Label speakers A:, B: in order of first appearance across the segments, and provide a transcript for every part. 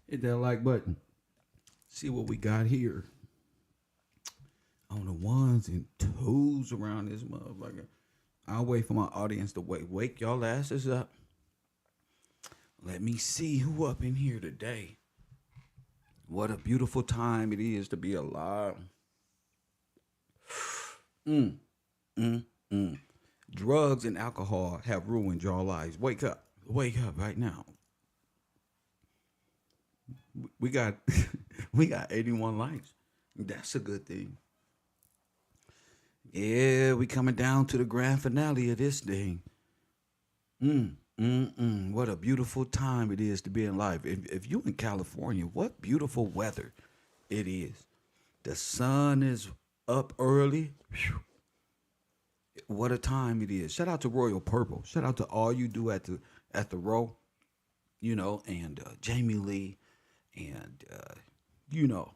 A: Hit that like button. See what we got here on the ones and twos around this motherfucker. I'll wait for my audience to wake y'all asses up. Let me see who up in here today. What a beautiful time it is to be alive. Mm, mm, mm. Drugs and alcohol have ruined your lives. Wake up. Wake up right now. We got we got 81 likes. That's a good thing. Yeah, we coming down to the grand finale of this thing. What a beautiful time it is to be in life. If you in California, what beautiful weather it is. The sun is up early. Whew. What a time it is. Shout out to Royal Purple. Shout out to all you do at the row, and Jamie Lee, and you know,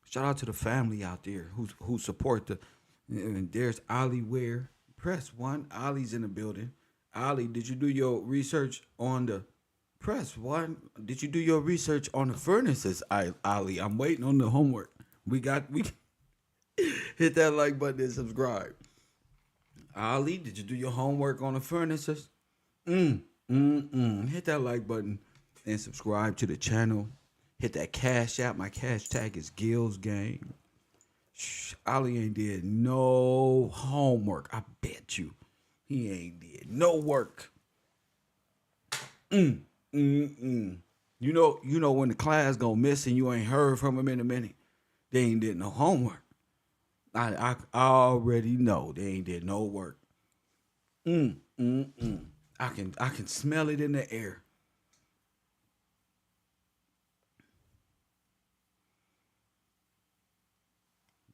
A: shout out to the family out there who support the. And there's Ali Ware. Press one. Ali's in the building. Ali, did you do your research on the press one? Did you do your research on the furnaces? Ali, I'm waiting on the homework. We hit that like button and subscribe. Ali, did you do your homework on the furnaces? Hit that like button and subscribe to the channel. Hit that cash app. My cash tag is Gills Gang. Shh, Ali ain't did no homework. I bet you. He ain't did no work. You know when the class go missing, you ain't heard from him in a minute. They ain't did no homework. I already know they ain't did no work. I can smell it in the air.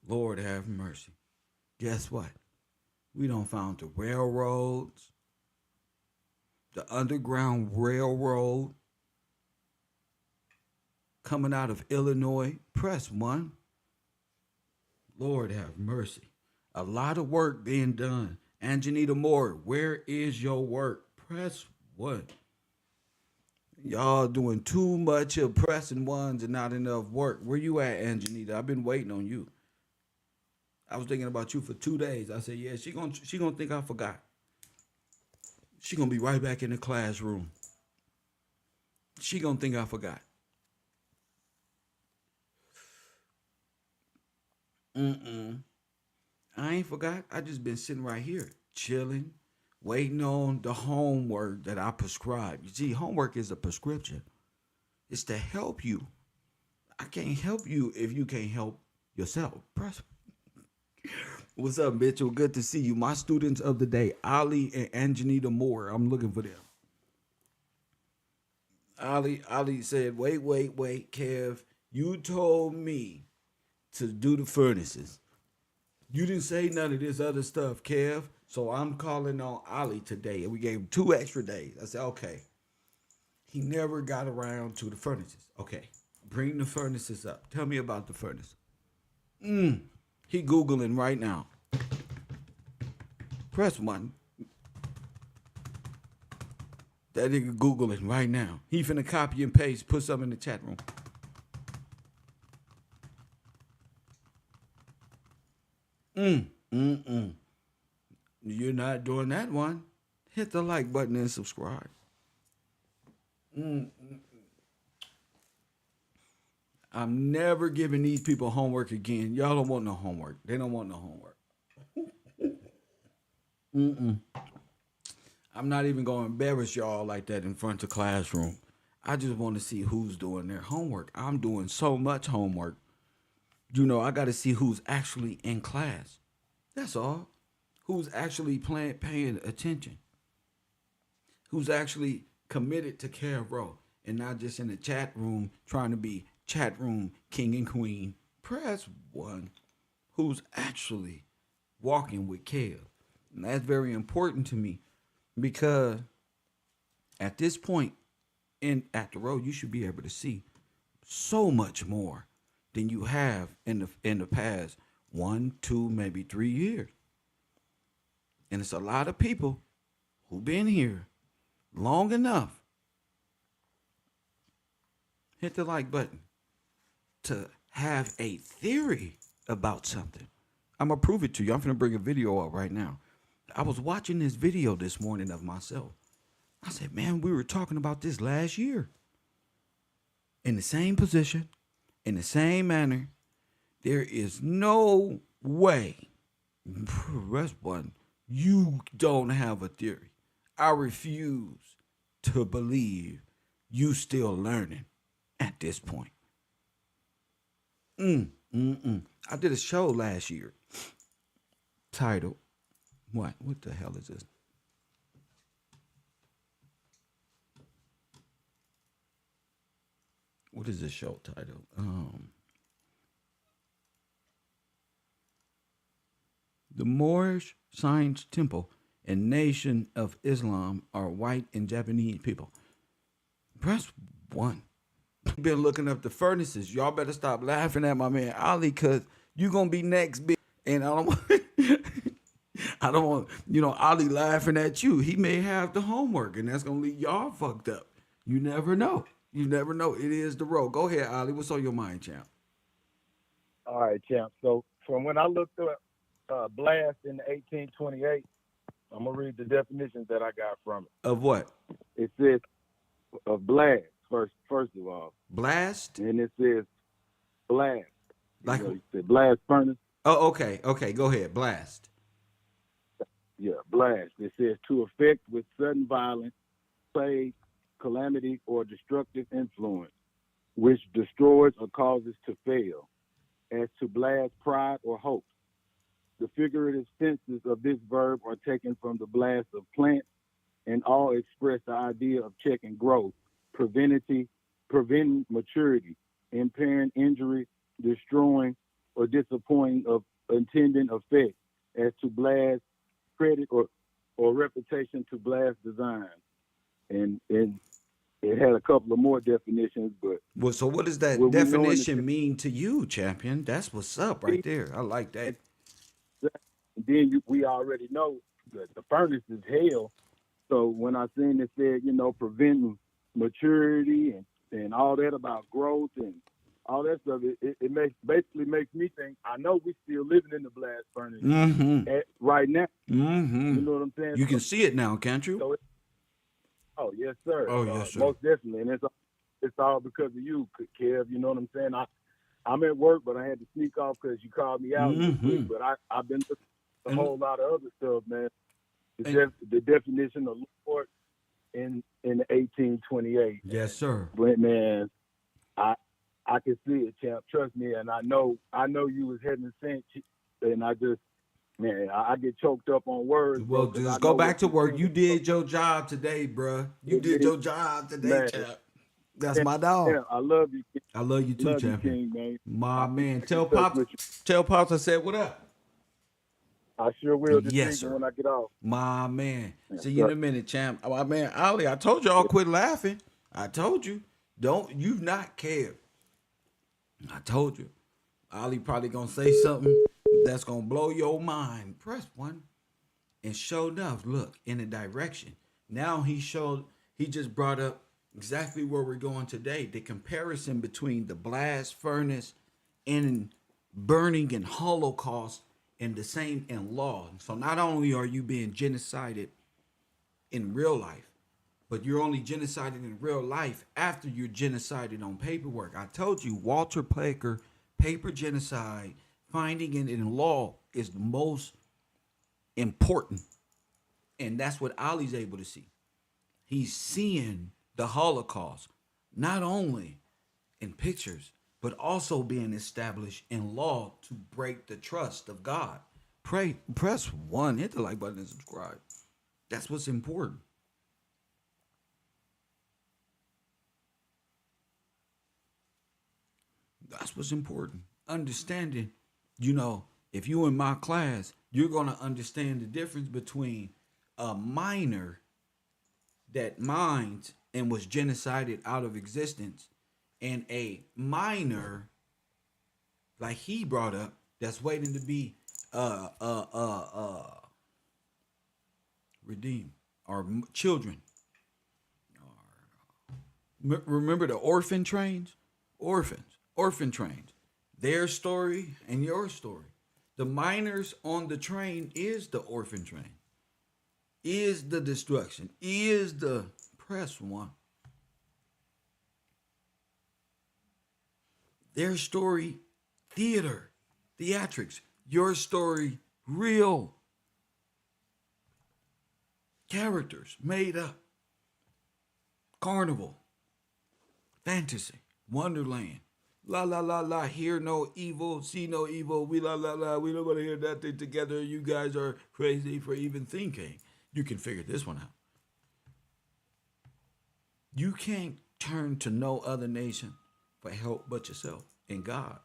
A: Lord have mercy. Guess what? We don't found the railroads, the underground railroad coming out of Illinois. Press one. Lord have mercy. A lot of work being done. Anjanita Moore, where is your work? Press one. Y'all doing too much of pressing ones and not enough work. Where you at, Anjanita? I've been waiting on you. I was thinking about you for 2 days. I said, yeah, she gonna think I forgot. She gonna be right back in the classroom. She gonna think I forgot. I ain't forgot. I just been sitting right here, chilling, waiting on the homework that I prescribe. You see, homework is a prescription. It's to help you. I can't help you if you can't help yourself. What's up, Mitchell? Good to see you. My students of the day, Ali and Anjanita Moore. I'm looking for them. Ali said, wait, Kev. You told me to do the furnaces. You didn't say none of this other stuff, Kev. So I'm calling on Ali today. And we gave him 2 extra days. I said, okay. He never got around to the furnaces. Okay. Bring the furnaces up. Tell me about the furnace. He Googling right now. Press one. That nigga Googling right now. He finna copy and paste, put something in the chat room. You're not doing that one. Hit the like button and subscribe. I'm never giving these people homework again. Y'all don't want no homework. They don't want no homework. I'm not even going to embarrass y'all like that in front of the classroom. I just want to see who's doing their homework. I'm doing so much homework. I got to see who's actually in class. That's all. Who's actually paying attention. Who's actually committed to Care Row and not just in the chat room trying to be chat room king and queen. Press one. Who's actually walking with Kev. And that's very important to me because at this point at the road, you should be able to see so much more than you have in the past 1, 2, maybe 3 years. And it's a lot of people who've been here long enough. hit the like button to have a theory about something. I'm gonna prove it to you. I'm gonna bring a video up right now. I was watching this video this morning of myself. I said, man, we were talking about this last year. In the same position, in the same manner. There is no way, press button, you don't have a theory. I refuse to believe you still learning at this point. I did a show last year titled, what? What the hell is this? What is this show titled? The Moorish Science Temple and Nation of Islam are white and Japanese people. Press 1. Been looking up the furnaces. Y'all better stop laughing at my man Ali, cause you gonna be next, big. And I don't want, I don't want, Ali laughing at you. He may have the homework, and that's gonna leave y'all fucked up. You never know. You never know. It is the road. Go ahead, Ali. What's on your mind, champ?
B: All right, champ. So from when I looked up blast in 1828, I'm gonna read the definitions that I got from it.
A: Of what?
B: It says of blast first of all.
A: Blast?
B: And it says blast.
A: Like
B: you said blast furnace.
A: Oh, okay. Okay, go ahead. Blast.
B: Yeah, blast. It says to affect with sudden violence, plague, calamity, or destructive influence, which destroys or causes to fail, as to blast pride or hope. The figurative senses of this verb are taken from the blast of plants and all express the idea of checking growth, preventing maturity, impairing injury, destroying, or disappointing of intending effect, as to blast credit or reputation, to blast design. And it had a couple of more definitions, but
A: well, so what does that definition mean to you, champion? That's what's up right there. I like that.
B: And then we already know that the furnace is hell. So when I seen it said, preventing maturity and all that about growth and all that stuff, it basically makes me think, I know we still living in the blast furnace right now.
A: Mm-hmm.
B: You know what I'm saying?
A: You can see it now, can't you?
B: So oh, yes, sir.
A: Oh, yes, sir.
B: Most definitely. And it's all because of you, Kev. You know what I'm saying? I'm at work, but I had to sneak off because you called me out this week. But I've been looking at a whole lot of other stuff, man. The definition of Lord in the 1828.
A: Yes, sir.
B: But man, I can see it, champ. Trust me, and I know you was heading to St. And I just, man, I get choked up on words.
A: Well,
B: bro,
A: just go back to work. You did your job today, bro. You did your job today, man. Champ. That's my dog.
B: Yeah, I love you. King.
A: I love you too,
B: love
A: champion.
B: You, King, man.
A: My man. Tell Pops I said what up.
B: I sure will this
A: yes,
B: evening when I get off.
A: My man. See you in a minute, champ. My man, Ali, I told y'all quit laughing. I told you. You've not cared. I told you. Ali probably gonna say something that's gonna blow your mind. Press 1. And sure enough, look, in a direction. Now he just brought up exactly where we're going today. The comparison between the blast furnace and burning and Holocaust and the same in law. So not only are you being genocided in real life, but you're only genocided in real life after you're genocided on paperwork. I told you, Walter Packer, paper genocide, finding it in law is the most important. And that's what Ali's able to see. He's seeing the Holocaust, not only in pictures, but also being established in law to break the trust of God. Press 1, hit the like button and subscribe. That's what's important. That's what's important. Understanding, if you in my class, you're going to understand the difference between a minor that mined and was genocided out of existence and a minor like he brought up that's waiting to be redeemed, or children, or Remember the orphan trains? Orphan trains. Their story and your story. The miners on the train is the orphan train, is the destruction, is the press one. Their story, theater, theatrics. Your story, real characters made up. Carnival, fantasy, wonderland. La la la la, hear no evil, see no evil. We la la la, we don't want to hear that thing together. You guys are crazy for even thinking. You can figure this one out. You can't turn to no other nation for help but yourself and God,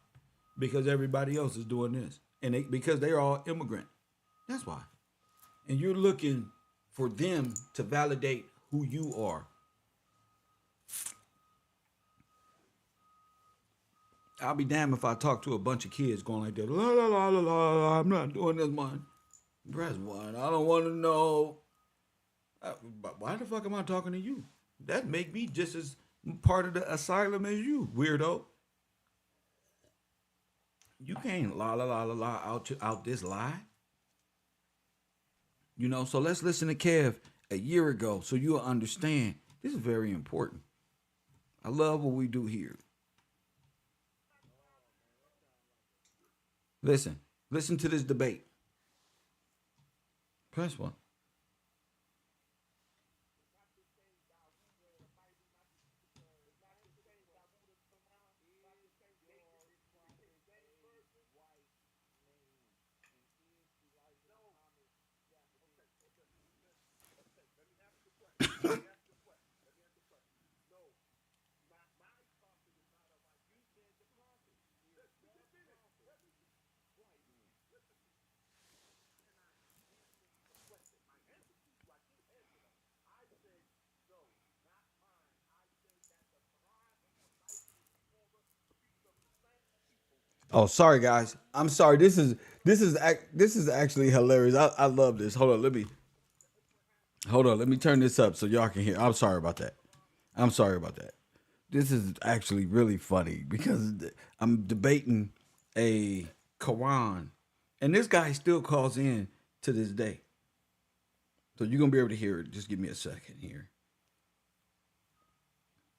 A: because everybody else is doing this, and because they're all immigrant. That's why. And you're looking for them to validate who you are. I'll be damned if I talk to a bunch of kids going like that. La la la la la. I'm not doing this one. Press one. I don't want to know. Why the fuck am I talking to you? That make me just as part of the asylum as you, weirdo. You can't la la la la la out this lie. You know. So let's listen to Kev a year ago, so you'll understand. This is very important. I love what we do here. Listen to this debate. Press one. Oh, sorry guys. I'm sorry. This is actually hilarious. I love this. Hold on. Let me turn this up so y'all can hear. I'm sorry about that. I'm sorry about that. This is actually really funny because I'm debating a Quran, and this guy still calls in to this day. So you're gonna be able to hear it. Just give me a second here.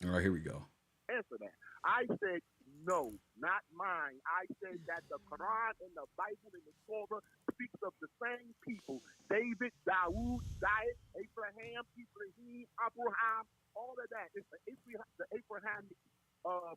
A: All right, here we go.
C: Answer that. I said no, not mine. I said that the Quran and the Bible and the Torah speaks of the same people: David, Dawood, Zion, Abraham, Ibrahim, Abraham, all of that. It's the Abrahamic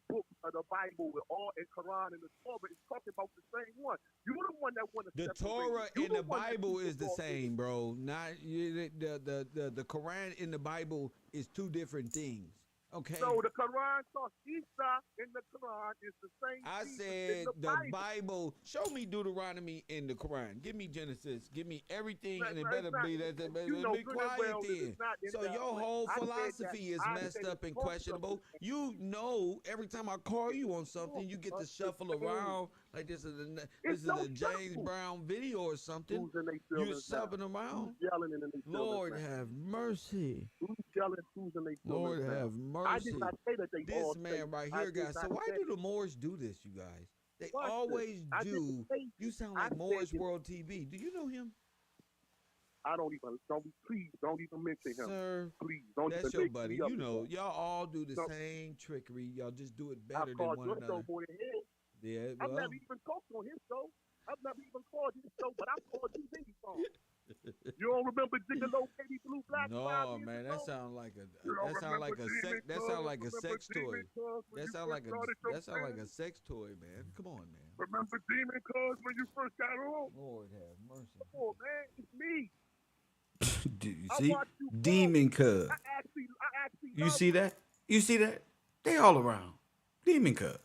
C: book of the Bible with all and Quran and the Torah is talking about the same one. You're the one that want to
D: The
C: separate.
D: Torah
C: You're
D: and the
C: one that
D: Bible
C: keeps
D: is the
C: all
D: same, bro. Not the Quran and the Bible is two different things. Okay.
C: So the Quran saw Isa in the Quran is the same
D: I
C: Jesus in
D: said
C: the
D: the
C: Bible.
D: Bible. Show me Deuteronomy in the Quran. Give me Genesis. Give me everything, and it
C: It's
D: better
C: not,
D: be that.
C: you know
D: Be
C: good and
D: quiet
C: well that
D: then.
C: it's not in
D: So
C: that
D: your
C: way.
D: whole
C: I said that.
D: philosophy is
C: I
D: messed
C: said
D: up
C: it's
D: and
C: talking of the
D: questionable. You know, every time I call you on something, you get to
C: the
D: shuffle
C: same.
D: around like
C: It's
D: this is
C: no
D: a James
C: shuffle.
D: Brown video or something.
C: Who's in their
D: You're
C: feelings now?
D: shuffling
C: Who's
D: around.
C: yelling in their feelings
D: Lord
C: now?
D: have mercy.
C: Who's yelling? Who's in their feelings
D: Lord
C: now?
D: have
C: I did
D: mercy.
C: not say that they
D: This
C: all say.
D: man right
C: I
D: here,
C: did
D: guys. So
C: not
D: why
C: say.
D: do the Moors do this, you guys? They
C: Watch this.
D: always
C: I didn't
D: do.
C: say.
D: You sound
C: I
D: like
C: said
D: Morris
C: it.
D: World TV. Do you know him?
C: I don't even. Please don't even mention him.
D: Sir,
C: Please don't even
D: that's your
C: make
D: buddy.
C: me up
D: You
C: with
D: know,
C: that.
D: y'all all do the
C: No,
D: same trickery. Y'all just do it
C: I've
D: better than
C: called
D: one
C: your show
D: another.
C: more than his.
D: Yeah,
C: I've never
D: well.
C: even talked on his show. I've never even called his show, but I've called you many times. You don't remember Gigolo Katie Blue Black 5
D: No,
C: years
D: man,
C: ago?
D: that sound like
C: You don't remember Demon
D: that
C: Cuz?
D: sound like a
C: Remember
D: sex toy.
C: Demon Cuz when you first started your
D: That sound like a
C: thing?
D: sex toy, man. Come on, man.
C: Remember Demon Cuz when you first got on?
D: Lord have mercy.
C: Come on, man. It's me.
A: Do you
C: I
A: see?
C: watch you grow.
A: Demon cub.
C: I actually
A: You
C: love
A: see
C: you.
A: that? You see that? They all around. Demon cub.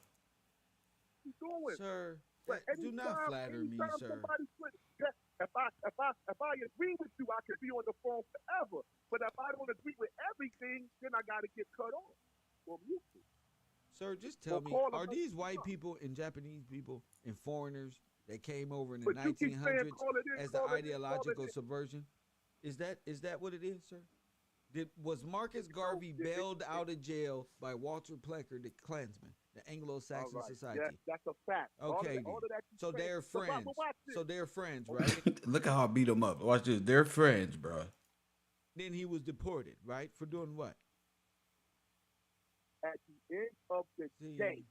C: What you doing?
D: Sir,
C: But
D: do not flatter me, sir.
C: somebody quit, yeah, if I agree with you, I could be on the phone forever. But if I don't agree with everything, then I gotta get cut off or muted
D: Sir, just
C: or
D: tell me,
C: call them.
D: are these white people and Japanese people and foreigners that came over in the
C: But you keep saying
D: 1900s
C: call it in,
D: as the
C: call it in, call it
D: ideological
C: in.
D: subversion? Is that what it is, sir? Was Marcus Garvey bailed out of jail by Walter Plecker, the Klansman, the Anglo-Saxon
C: All right.
D: Society?
C: Yes, that's a fact.
D: Okay,
C: All of that you
D: so
C: saying.
D: they're
C: But
D: friends.
C: watch this.
D: So they're friends, right?
A: Look how I beat them up. Watch this. They're friends, bro.
D: Then he was deported, right? For doing what?
C: At the end of the day,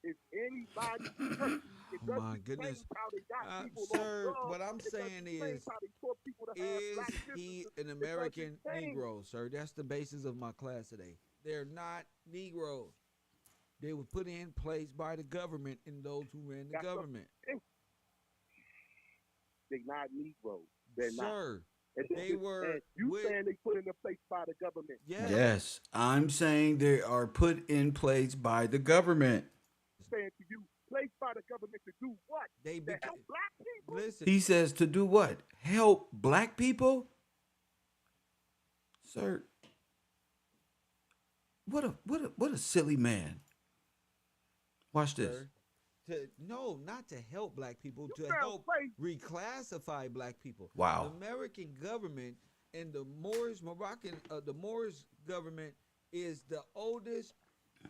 C: if anybody hurt you, it
D: Oh
C: doesn't
D: my
C: explain
D: goodness.
C: how they got people
D: Sir,
C: on drugs.
D: what I'm
C: It doesn't
D: saying
C: explain
D: is,
C: how they taught people to have
D: is
C: black
D: he
C: businesses.
D: an
C: It doesn't
D: American
C: explain.
D: Negro, sir? That's the basis of my class today. They're not Negroes. They were put in place by the government and those who ran the
C: That's a
D: government.
C: They're not Negroes. They're not.
D: Sir,
C: And
D: they were
C: And you
D: with-
C: saying they put in place by the government?
D: yes.
A: Yes, I'm saying they are put in place by the government.
C: Saying to you, placed by the government to do what?
D: They
C: To
D: beca-
C: help black people?
D: Listen,
A: He says to do what? Help black people? Sir, what a silly man. Watch this.
D: sir, no, not to help black people, to
C: sound
D: help
C: crazy.
D: reclassify black people.
A: Wow.
D: The American government and the Moorish the Moorish government is the oldest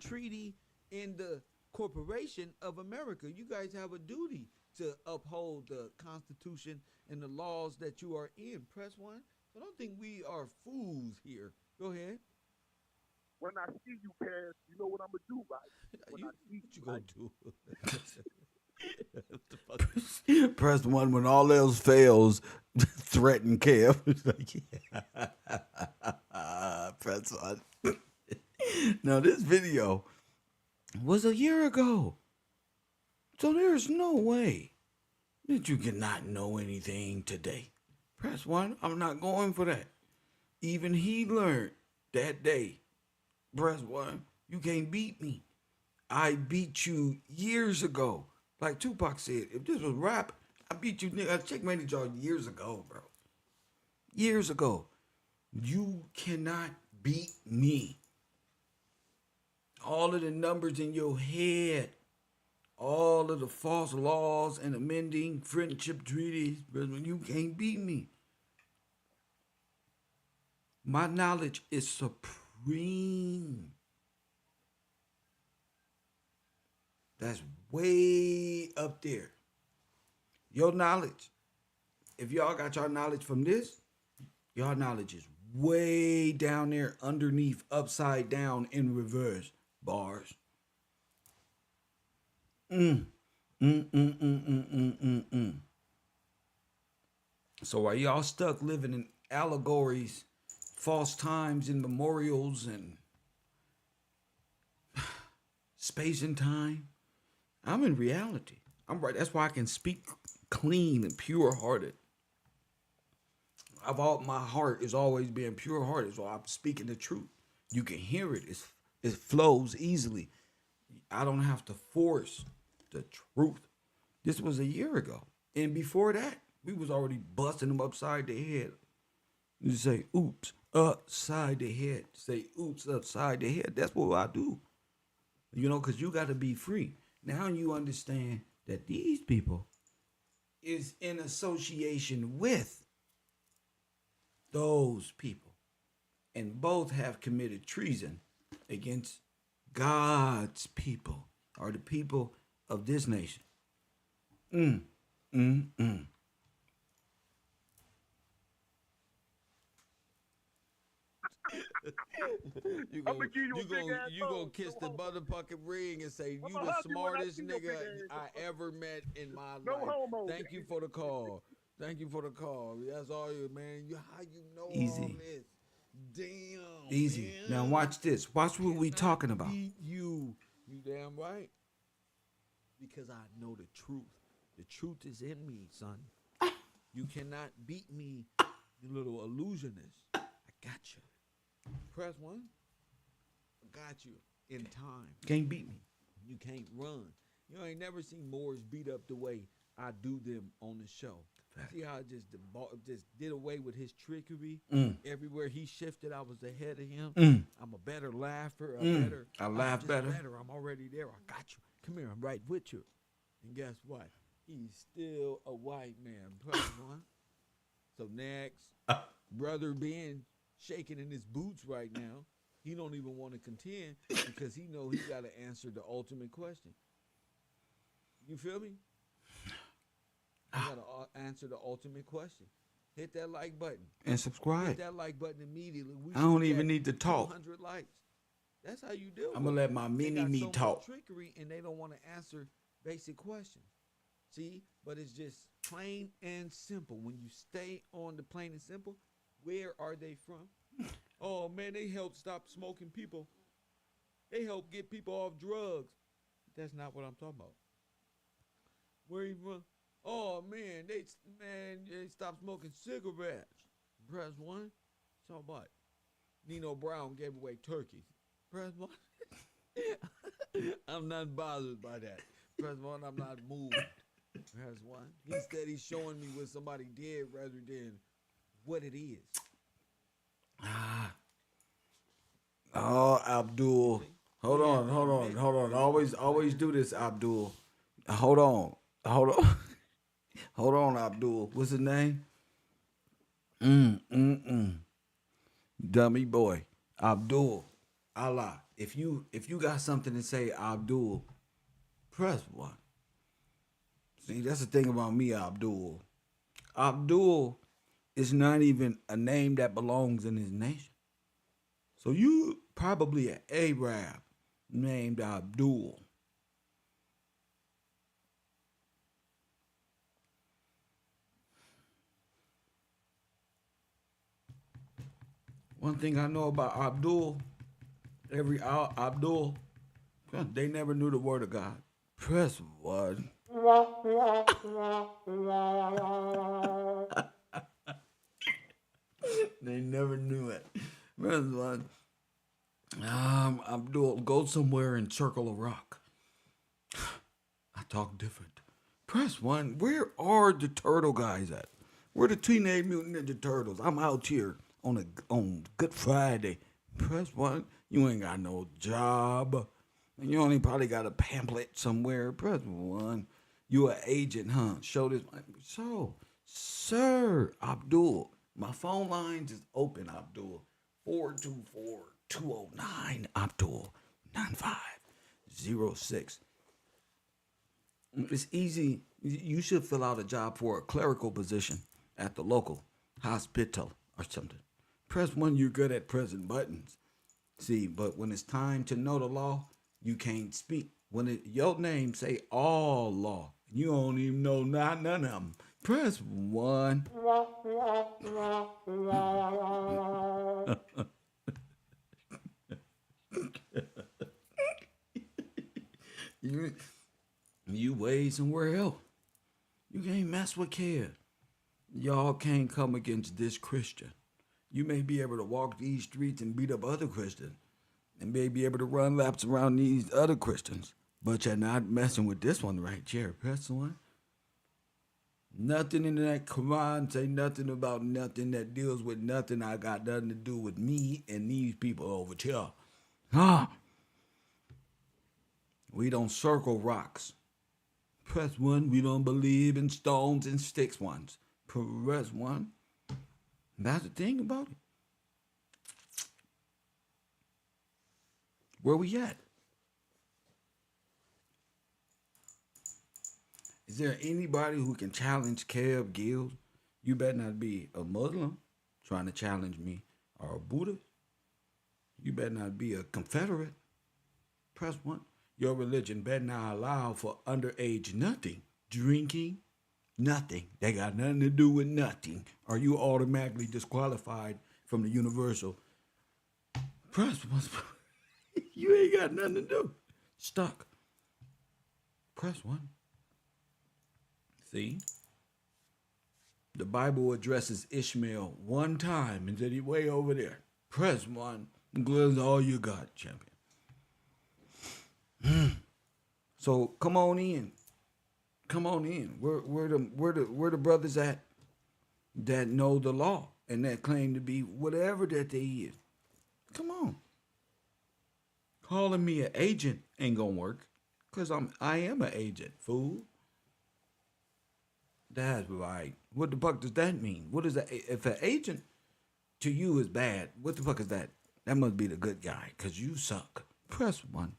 D: treaty in the corporation of America. You guys have a duty to uphold the Constitution and the laws that you are in. Press one. I don't think we are fools here. Go ahead.
C: When I see you, Paris, you know what I'm gonna do, right? When I see
D: What you gonna
C: right?
D: do? What the fuck?
A: Press one when all else fails. Threaten Kev. Press one. Now this video was a year ago, so there's no way that you cannot know anything today. Press one. I'm not going for that. Even he learned that day. Press one. You can't beat me. I beat you years ago. Like Tupac said, if this was rap, I beat you, nigga. I checkmated y'all years ago, bro. Years ago. You cannot beat me. All of the numbers in your head, all of the false laws and amending friendship treaties, brother, you can't beat me. My knowledge is supreme. That's way up there. Your knowledge, if y'all got your knowledge from this, your knowledge is way down there underneath, upside down, in reverse. Bars. So while y'all stuck living in allegories, false times and memorials and space and time, I'm in reality. I'm right. That's why I can speak clean and pure hearted. My heart is always being pure hearted, so I'm speaking the truth. You can hear it. It flows easily. I don't have to force the truth. This was a year ago. And before that, we was already busting them upside the head. You say, oops, upside the head. Say, oops, upside the head. That's what I do. You know, because you got to be free. Now you understand that these people is in association with those people. And both have committed treason against God's people, or the people of this nation.
C: I'ma give you a big ass
D: You gonna
C: hug.
D: kiss the
C: No homo.
D: motherfucking ring and say, you
C: I'ma
D: the
C: hug you when I
D: smartest
C: see your big
D: nigga
C: ass.
D: I ever met in my
C: No
D: life.
C: homo.
D: Thank you for the call. Thank you for the call. That's all you, man. How you know all
A: Easy.
D: this? Damn.
A: Easy.
D: Man.
A: Now watch this. Watch what we
D: Cannot
A: talking about.
D: beat you. You damn right. Because I know the truth. The truth is in me, son. You cannot beat me, you little illusionist. I got you. Press one. I got you in time.
A: Can't beat me.
D: You can't run. You ain't never seen Moors beat up the way I do them on the show.
A: Fact.
D: See how I just did away with his trickery? Everywhere he shifted, I was ahead of him. I'm a better laugher.
A: I laugh
D: I'm just
A: better.
D: I'm already there. I got you. Come here. I'm right with you. And guess what? He's still a white man. Plus one. So next, brother being shaking in his boots right now. He don't even want to contend because he know he got to answer the ultimate question. You feel me? You got to answer the ultimate question. Hit that like button.
A: And
D: Hit
A: subscribe.
D: that like button immediately. We
A: I don't
D: should
A: even
D: get
A: need to talk.
D: 200 likes. That's how you do it.
A: I'm gonna let my
D: They
A: mini
D: got
A: me
D: so much
A: talk.
D: trickery and they don't want to answer basic questions. See, but it's just plain and simple. When you stay on the plain and simple, where are they from? Oh man, they help stop smoking people. They help get people off drugs. That's not what I'm talking about. Where you from? Oh man, they stopped smoking cigarettes. Press one. So what? Nino Brown gave away turkeys. Press one. I'm not bothered by that. Press one. I'm not moved. Press one. Instead, he's showing me what somebody did rather than what it is.
A: Oh, Abdul. Hold on. Always do this, Abdul. Hold on. Hold on, Abdul. What's his name? Dummy boy. Abdul. Allah. If you got something to say, Abdul, press one. See, that's the thing about me, Abdul. Abdul is not even a name that belongs in his nation. So you probably an Arab named Abdul. One thing I know about Abdul, every Abdul, they never knew the word of God. Press one. They never knew it. Press one. Abdul, go somewhere and circle a rock. I talk different. Press one. Where are the turtle guys at? Where the Teenage Mutant Ninja Turtles? I'm out here on Good Friday. Press one. You ain't got no job. And you only probably got a pamphlet somewhere. Press one. You an agent, huh? Show this. So, sir, Abdul, my phone lines is open, Abdul. 424-209, Abdul, 9506. It's easy. You should fill out a job for a clerical position at the local hospital or something. Press one, you're good at pressing buttons. See, but when it's time to know the law, you can't speak. When your name say all law, you don't even know none of them. Press one. You way somewhere else. You can't mess with kids. Y'all can't come against this Christian. You may be able to walk these streets and beat up other Christians, and may be able to run laps around these other Christians, but you're not messing with this one right here. Press one. Nothing in that Quran say nothing about nothing that deals with nothing I got nothing to do with me and these people over here. Huh? We don't circle rocks. Press one. We don't believe in stones and sticks ones. Press one. That's the thing about it. Where we at? Is there anybody who can challenge Kev Gills? You better not be a Muslim trying to challenge me, or a Buddhist. You better not be a Confederate. Press one. Your religion better not allow for underage nothing. Drinking, nothing. They got nothing to do with nothing. Or you automatically disqualified from the universal. Press one. You ain't got nothing to do. Stuck. Press one. See? The Bible addresses Ishmael one time and said he way over there. Press one. That's all you got, champion. So come on in. Come on in. Where the brothers at that know the law and that claim to be whatever that they is? Come on. Calling me an agent ain't gonna work, cause I am an agent, fool. That's right. What the fuck does that mean? What is that? If an agent to you is bad. What the fuck is that? That must be the good guy, because you suck. Press 1.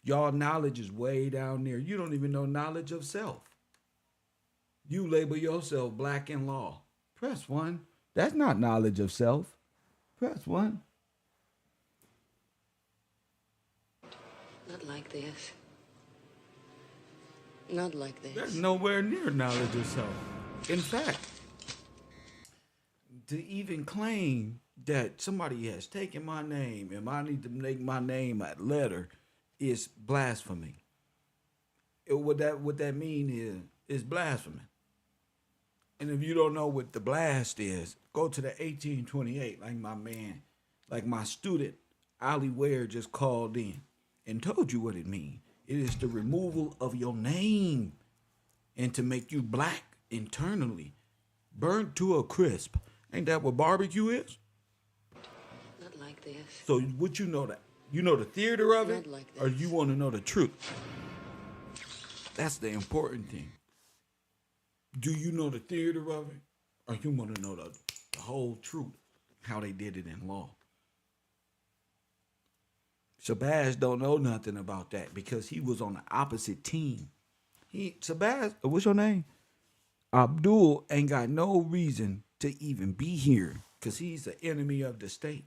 A: Y'all knowledge is way down there. You don't even know knowledge of self. You label yourself black in law. Press 1. That's not knowledge of self. Press 1.
E: Not like this. Not like this.
A: That's nowhere near knowledge of self. In fact, to even claim that somebody has taken my name and I need to make my name a letter is blasphemy. What that mean is blasphemy. And if you don't know what the blast is, go to the 1828, like my student, Ali Ware, just called in and told you what it means. It is the removal of your name and to make you black internally, burnt to a crisp. Ain't that what barbecue is?
E: Not like this.
A: So what you know that? You know the theater of it?
E: Not like
A: Or
E: this.
A: you want to know the truth? That's the important thing. Do you know the theater of it? Or you want to know the whole truth? How they did it in law. Shabazz don't know nothing about that because he was on the opposite team. Shabazz, what's your name? Abdul ain't got no reason to even be here because he's the enemy of the state.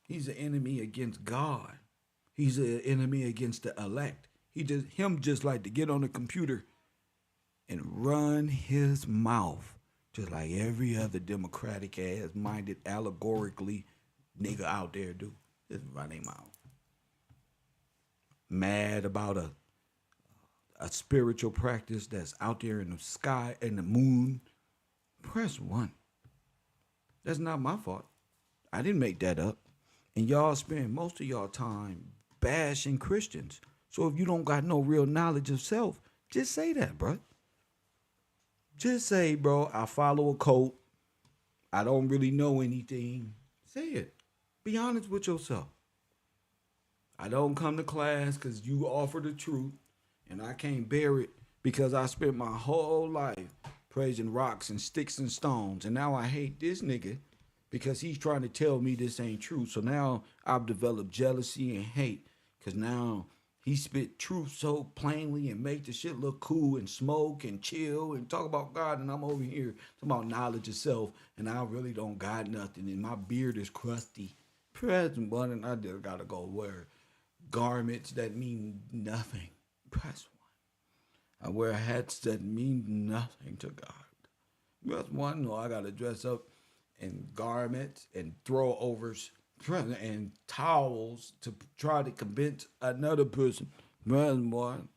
A: He's an enemy against God. He's an enemy against the elect. Him just like to get on the computer and run his mouth just like every other democratic ass minded allegorically nigga out there do. Just run their mouth. Mad about a spiritual practice that's out there in the sky and the moon. Press 1. That's not my fault. I didn't make that up. And y'all spend most of y'all time bashing Christians. So if you don't got no real knowledge of self, just say that, bro. Just say, bro, I follow a cult. I don't really know anything. Say it. Be honest with yourself. I don't come to class because you offer the truth and I can't bear it because I spent my whole life praising rocks and sticks and stones. And now I hate this nigga because he's trying to tell me this ain't true. So now I've developed jealousy and hate because now he spit truth so plainly and make the shit look cool and smoke and chill and talk about God. And I'm over here talking about knowledge of self and I really don't got nothing and my beard is crusty. Present one, and I just gotta go wear garments that mean nothing. Press 1. I wear hats that mean nothing to God. Press 1, no, I gotta dress up in garments and throwovers and towels to try to convince another person. Press 1.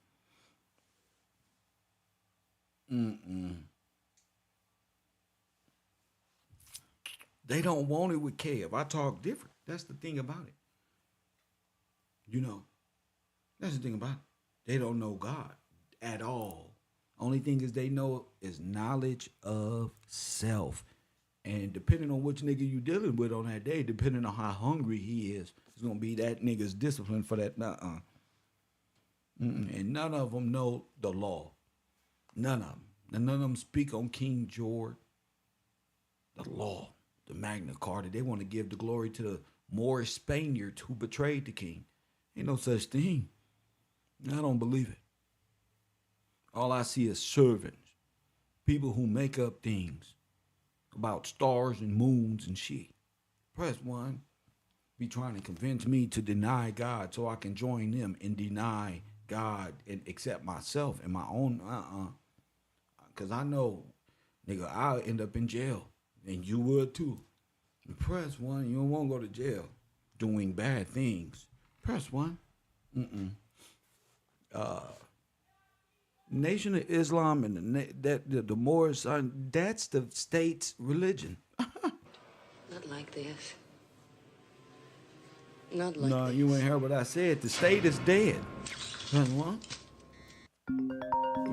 A: They don't want it with Kev. I talk different. That's the thing about it. You know, that's the thing about it. They don't know God at all. Only thing is they know is knowledge of self. And depending on which nigga you dealing with on that day, depending on how hungry he is, it's going to be that nigga's discipline for that. And none of them know the law. None of them. And none of them speak on King George. The law. The Magna Carta. They want to give the glory to the Moorish Spaniards who betrayed the king. Ain't no such thing. I don't believe it. All I see is servants. People who make up things about stars and moons and shit. Press 1. Be trying to convince me to deny God so I can join them and deny God and accept myself and my own Because I know, nigga, I'll end up in jail. And you would too. Press 1. You don't want to go to jail doing bad things. Press 1. Nation of Islam and the Moors, that's the state's religion.
E: Not like this. Not like
A: No,
E: this.
A: you ain't heard what I said. The state is dead. Press 1.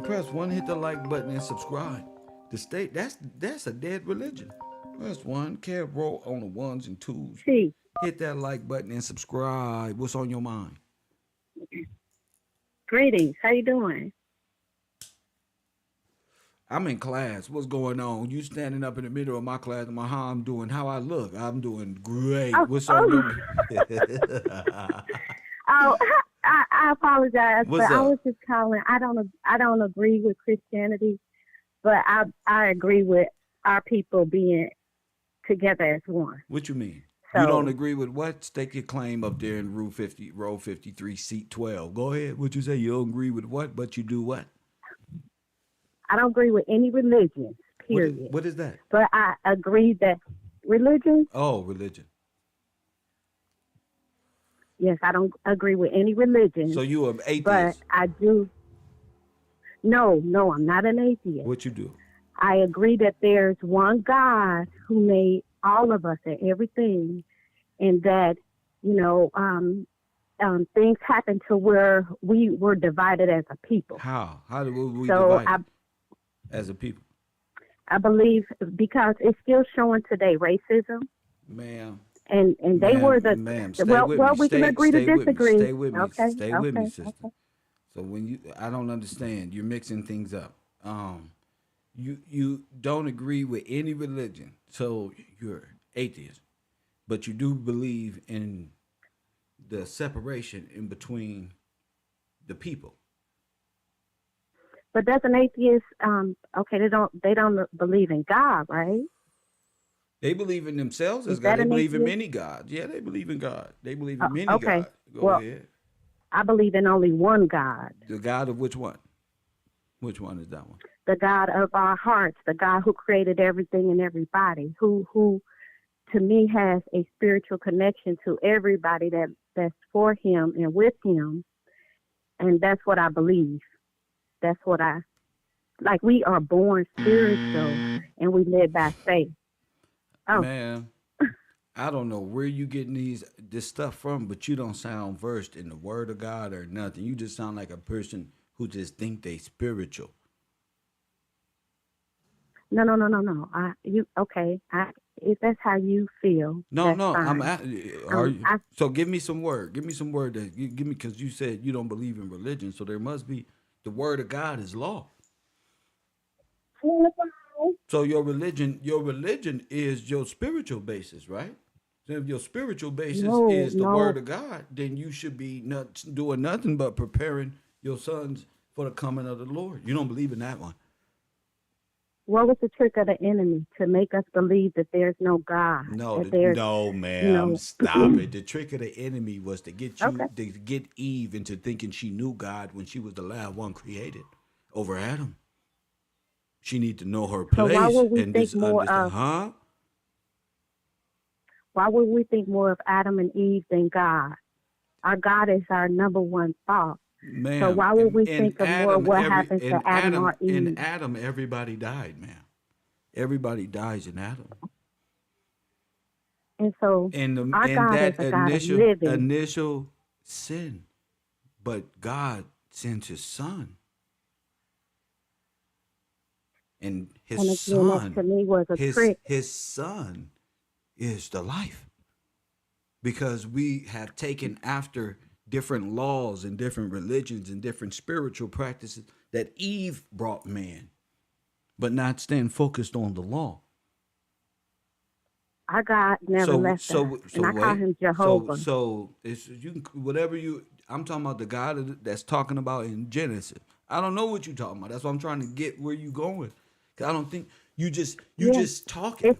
A: Press 1, hit the like button and subscribe. The state, that's a dead religion. Press 1, can't roll on the ones and twos.
F: See,
A: Hit that like button and subscribe. What's on your mind?
F: greetings. How you doing?
A: I'm in class. What's going on? You standing up in the middle of my class, and how I'm doing, how I look. I'm doing great.
F: Oh,
A: What's on
F: oh,
A: your?
F: oh, I apologize, but
A: What's
F: I was
A: up?
F: just calling. I don't agree with Christianity, but I agree with our people being together as one.
A: What you mean? You don't
F: So
A: agree with what? Stake your claim up there in row 53, seat 12. Go ahead. What you say? You don't agree with what, but you do what?
F: I don't agree with any religion, period.
A: What is that?
F: But I agree that religion,
A: Oh, religion.
F: yes, I don't agree with any religion,
A: So you an
F: but
A: atheist?
F: I do. No, no, I'm not an atheist.
A: What you do?
F: I agree that there's one God who made all of us and everything, and that you know things happened to where we were divided as a people.
A: How? How do we
F: So
A: divide it as a people?
F: I believe because it's still showing today racism,
A: Ma'am,
F: and they were
A: ma'am,
F: the
A: stay with
F: well
A: me.
F: we can agree to
A: Stay with me.
F: disagree.
A: Stay with me.
F: Okay,
A: Stay with me,
F: okay,
A: sister.
F: okay.
A: So when I don't understand. You're mixing things up. You don't agree with any religion, so you're atheist. But you do believe in the separation in between the people.
F: But does an atheist okay they don't believe in God, right?
A: They believe in themselves
F: Is
A: as God.
F: that
A: They
F: an
A: believe in
F: atheist?
A: many gods. Yeah, they believe in God. They believe in many
F: Okay.
A: gods. Go
F: Well,
A: ahead.
F: I believe in only one God.
A: The God of which one? Which one is that one?
F: The God of our hearts, the God who created everything and everybody, who to me has a spiritual connection to everybody that's for him and with him. And that's what I believe. That's what I like. We are born spiritual and we live by faith. Oh,
A: Man, I don't know where you getting this stuff from, but you don't sound versed in the word of God or nothing. You just sound like a person who just think they spiritual.
F: no, no, no, no, no. You okay? If that's how you feel,
A: No,
F: that's
A: no, I'm
F: fine.
A: at, are you,
F: I
A: so give me some word. Give me some word that you give me because you said you don't believe in religion. So there must be the word of God is law. So your religion is your spiritual basis, right? So if your spiritual basis
F: no,
A: is the word
F: no.
A: of God, then you should be not doing nothing but preparing your sons for the coming of the Lord. You don't believe in that one.
F: What was the trick of the enemy to make us believe that there's no God,
A: No,
F: that there's,
A: no,
F: you
A: ma'am,
F: know,
A: stop it. The trick of the enemy was to
F: okay.
A: get Eve into thinking she knew God when she was the last one created over Adam. She need to know her
F: So
A: place and just understand, huh?
F: why would we think more of Adam and Eve than God? Our God is our number one thought. So
A: Ma'am,
F: why would we think of more what happened to Adam or
A: in
F: Eve?
A: Adam, everybody died, ma'am. Everybody dies in Adam.
F: And so
A: And
F: our God is
A: that
F: a God of
A: initial
F: living.
A: sin, but God sent His Son, and
F: And again, that to me was a trick.
A: His Son is the life, because we have taken after different laws and different religions and different spiritual practices that Eve brought man, but not staying focused on the law.
F: Our God never left us.
A: So
F: And I call
A: wait.
F: him Jehovah.
A: So it's you can whatever you. I'm talking about the God that's talking about in Genesis. I don't know what you're talking about. That's why I'm trying to get where you going. Cause I don't think you
F: Yeah.
A: just talking.
F: It's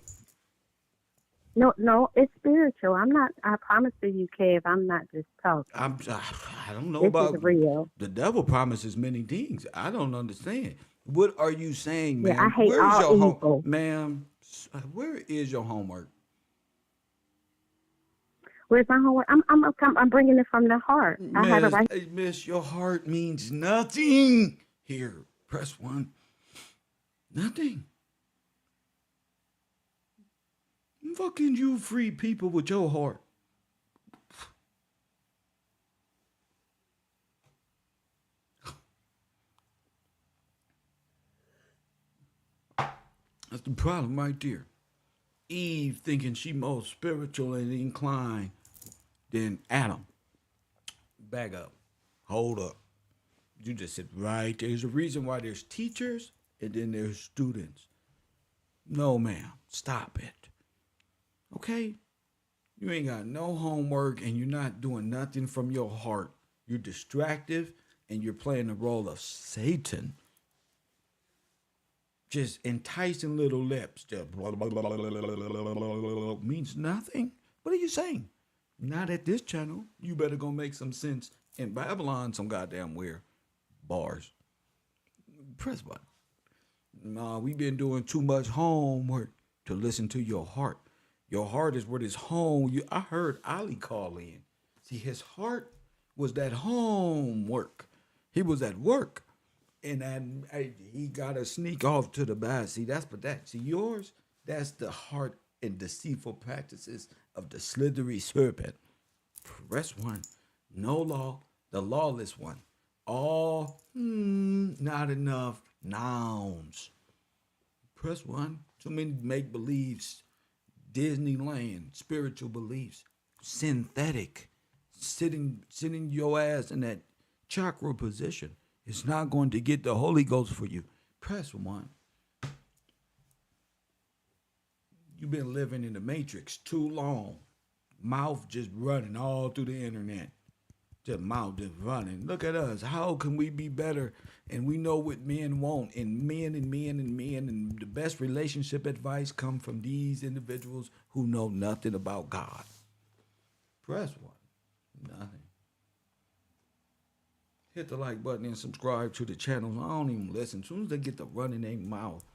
F: no, it's spiritual. I'm not I promise you, Kev, I'm not just talking.
A: I don't know
F: This is
A: about
F: real.
A: the devil promises many things. I don't understand. What are you saying,
F: Yeah, I
A: ma'am?
F: hate
A: Where is
F: all
A: your home,
F: evil.
A: ma'am? Where is your homework?
F: Where's my homework? I'm bringing it from the heart. I have it right.
A: Miss, your heart means nothing. Here, press one. Nothing. Fucking you free people with your heart. That's the problem right there. Eve thinking she more spiritual and inclined than Adam. Back up. Hold up. You just said right. There's a reason why there's teachers and then there's students. No, ma'am, stop it. Okay? You ain't got no homework and you're not doing nothing from your heart. You're distractive and you're playing the role of Satan. Just enticing little lips. Just blah, blah, blah, blah, blah, blah, blah, means nothing. What are you saying? Not at this channel. You better go make some sense in Babylon some goddamn weird bars. Press button. Nah, we been doing too much homework to listen to your heart. Your heart is what is home. I heard Ali call in. See, his heart was that homework. He was at work. And he got to sneak off to the back. See, that's but that. See, yours, that's the heart and deceitful practices of the slithery serpent. Press 1. No law, the lawless one. All not enough nouns. Press 1. Too many make believes. Disneyland, spiritual beliefs, synthetic, sitting your ass in that chakra position. It's not going to get the Holy Ghost for you. Press 1. You've been living in the matrix too long. Mouth just running all through the internet. Just mouth just running. Look at us. How can we be better? And we know what men want. And men. And the best relationship advice come from these individuals who know nothing about God. Press 1. Nothing. Hit the like button and subscribe to the channels. I don't even listen. As soon as they get the running their mouth.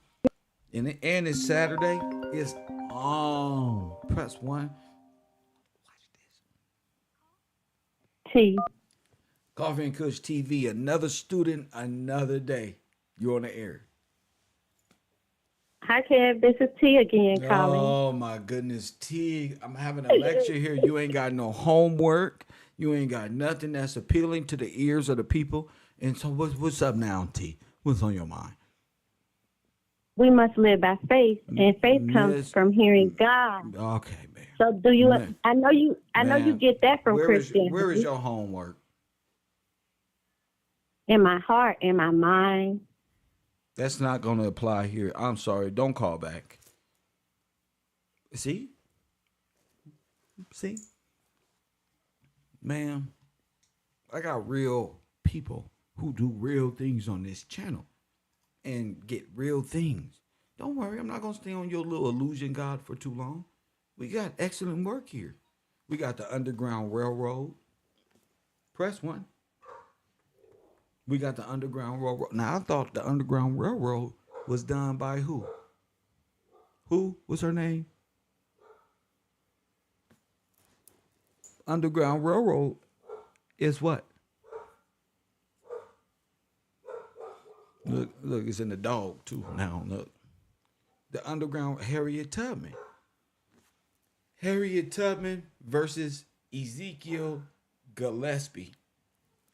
A: And it's Saturday. It's on. Press 1.
F: T.
A: Coffee and Kush TV. Another student, another day. You're on the air.
F: Hi, Kev. This is T again calling.
A: Oh, my goodness. T, I'm having a lecture here. You ain't got no homework. You ain't got nothing that's appealing to the ears of the people. And so what's up now, T? What's on your mind?
F: We must live by faith, and faith comes from hearing God.
A: Okay, man.
F: So do you?
A: Man.
F: I know you get that from Christianity.
A: Where is your homework?
F: In my heart, in my mind.
A: That's not going to apply here. I'm sorry. Don't call back. See? Ma'am, I got real people who do real things on this channel and get real things. Don't worry. I'm not going to stay on your little illusion God for too long. We got excellent work here. We got the Underground Railroad. Press 1. We got the Underground Railroad. Now, I thought the Underground Railroad was done by who? Who was her name? Underground Railroad is what? Look, it's in the dog, too. Now, look. The Underground Harriet Tubman. Harriet Tubman versus Ezekiel Gillespie.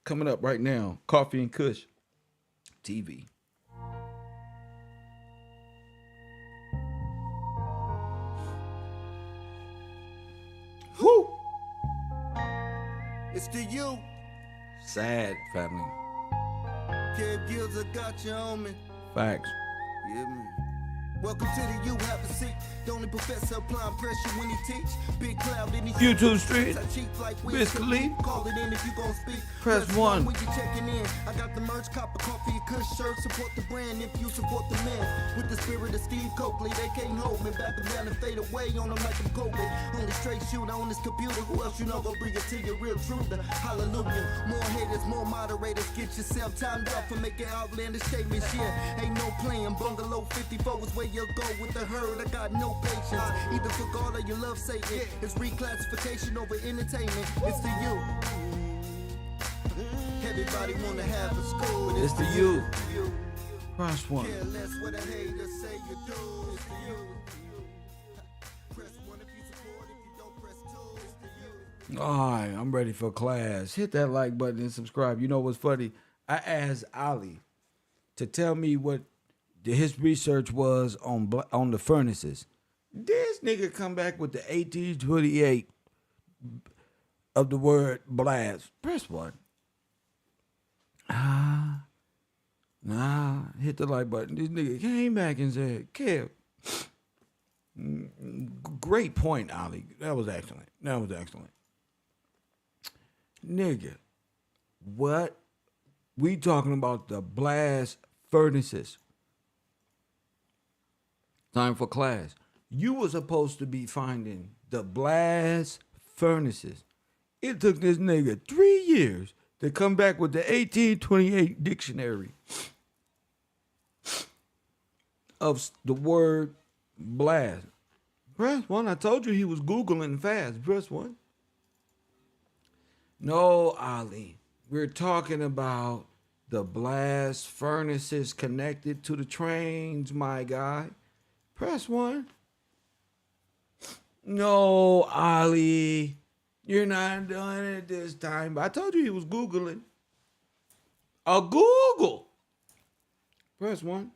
A: Coming up right now, Coffee and Kush TV. Whoo!
G: It's to you.
A: Sad family.
G: Kev Gills, I got you on me.
A: Facts.
G: Yeah, man. Welcome to the U, have a seat. The only professor applying pressure when he teach. Big cloud in his
A: YouTube street.
G: Like
A: Wiz Khalifa.
G: Call it in if you gon' speak.
A: Press 1.
G: When you checking in, I got the merch, copper, coffee, and Kush shirt. Support the brand if you support the man. With the spirit of Steve Coakley, they can't hold me. Back them down and fade away on them like I'm Kobe. Only straight shooter on this computer. Who else you know gon' bring it to your real truther? Hallelujah. More haters, more moderators. Get yourself timed up for making outlandish statements. Yeah, ain't no playing. Bungalow 54 is where you go with the herd. I got no patience. Either for God or you love Satan. It's reclassification over entertainment. It's to you. Everybody wanna have a school, but
A: It's to you. Press 1.
G: care less what a hater say you do. It's to you. Press 1 if you support, if you don't press 2. It's to you.
A: All right, I'm ready for class. Hit that like button and subscribe. You know what's funny? I asked Ali to tell me what his research was on the furnaces. This nigga come back with the 1828 of the word blast. Press 1. Nah, hit the like button. This nigga came back and said, Kev, great point, Ali. That was excellent. Nigga, what? We talking about the blast furnaces. Time for class. You were supposed to be finding the blast furnaces. It took this nigga 3 years to come back with the 1828 dictionary of the word blast. Press 1. I told you he was Googling fast. Press 1. No, Ali. We're talking about the blast furnaces connected to the trains, my guy. Press 1. No, Ali. You're not doing it this time. But I told you he was Googling. A Google. Press 1.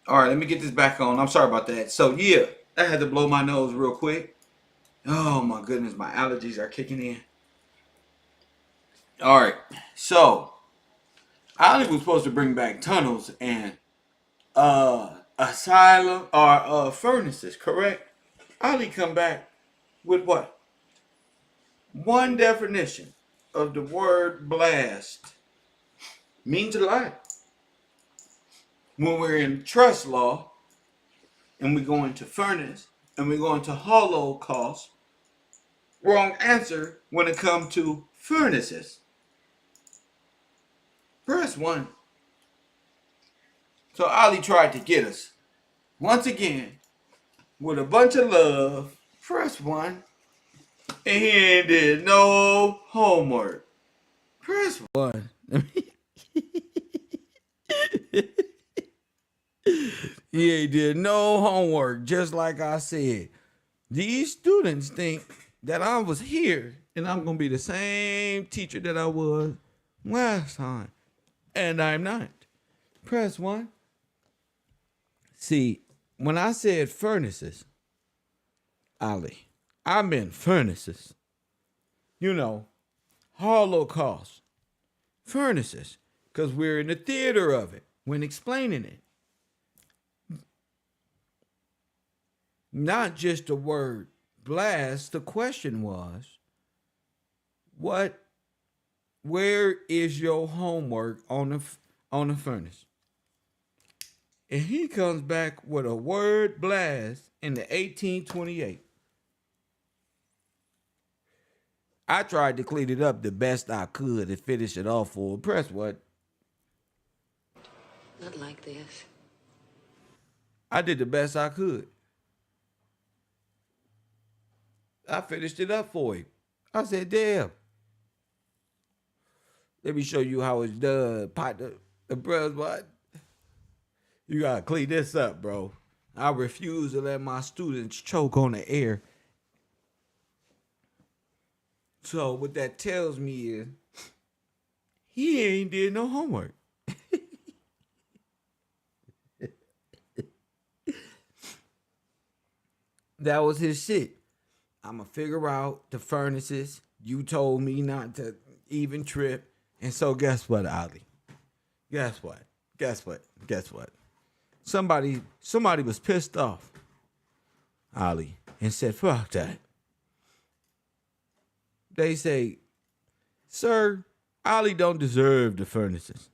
A: All right, let me get this back on. I'm sorry about that. So, yeah, I had to blow my nose real quick. Oh, my goodness. My allergies are kicking in. All right. So, Ali was supposed to bring back tunnels and asylum or furnaces, correct? Ali come back with what? One definition of the word blast means a lot. When we're in trust law and we go into furnace and we go into holocaust, wrong answer when it comes to furnaces. Press 1. So Ali tried to get us once again with a bunch of love. Press 1. And he ain't did no homework. Press 1. He ain't did no homework, just like I said. These students think that I was here and I'm going to be the same teacher that I was last time. And I'm not. Press 1. See, when I said furnaces, Ali, I meant furnaces. You know, Holocaust. Furnaces. Because we're in the theater of it when explaining it. Not just the word blast. The question was, where is your homework on the furnace? And he comes back with a word blast in the 1828. I tried to clean it up the best I could and finish it off for him. Press what?
E: Not like this.
A: I did the best I could. I finished it up for him. I said, damn. Let me show you how it's done, partner. The bros, what? You gotta clean this up, bro. I refuse to let my students choke on the air. So what that tells me is he ain't did no homework. That was his shit. I'ma figure out the furnaces. You told me not to even trip. And so guess what, Ali? Guess what? Somebody was pissed off. Ali, and said, fuck that. They say, sir, Ali don't deserve the furnaces.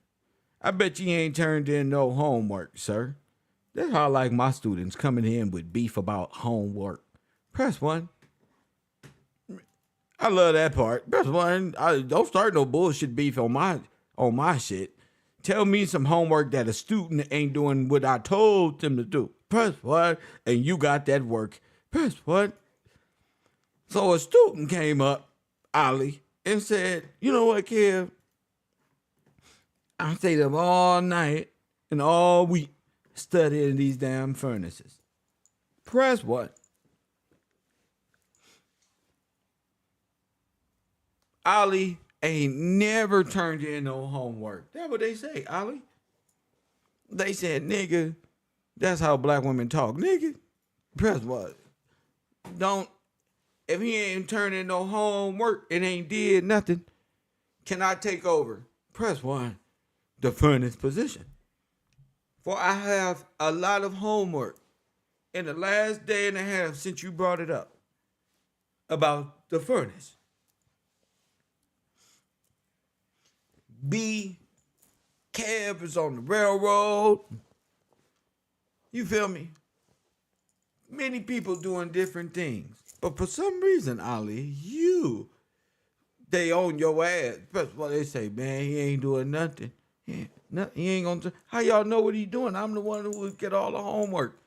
A: I bet you ain't turned in no homework, sir. That's how I like my students coming in with beef about homework. Press 1. I love that part. Press 1. I don't start no bullshit beef on my shit. Tell me some homework that a student ain't doing what I told them to do. Press 1, and you got that work. Press 1. So a student came up, Ali, and said, you know what, Kev? I stayed up all night and all week studying these damn furnaces. Press 1. Ali ain't never turned in no homework. That's what they say, Ali. They said, nigga, that's how black women talk. Nigga, press 1. If he ain't turned in no homework and ain't did nothing, can I take over? Press 1. The furnace position. For I have a lot of homework in the last day and a half since you brought it up about the furnace. B, Kev is on the railroad. You feel me? Many people doing different things. But for some reason, Ali, they own your ass. That's what they say, man, he ain't doing nothing. He ain't gonna. How y'all know what he doing? I'm the one who would get all the homework.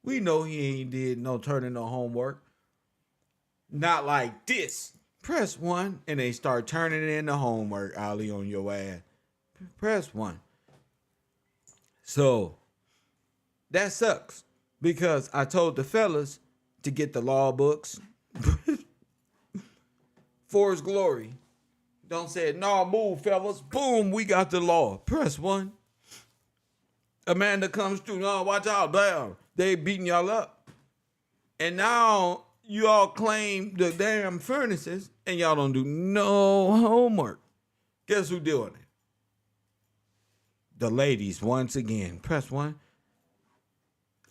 A: We know he ain't did no turning no homework. Not like this. Press 1 and they start turning in the homework, Ali, on your ass. Press 1. So that sucks because I told the fellas to get the law books for his glory. Don't say, no, move, fellas. Boom, we got the law. Press 1. Amanda comes through. No, watch out, damn. They beating y'all up. And now you all claim the damn furnaces and y'all don't do no homework. Guess who doing it? The ladies, once again. Press 1.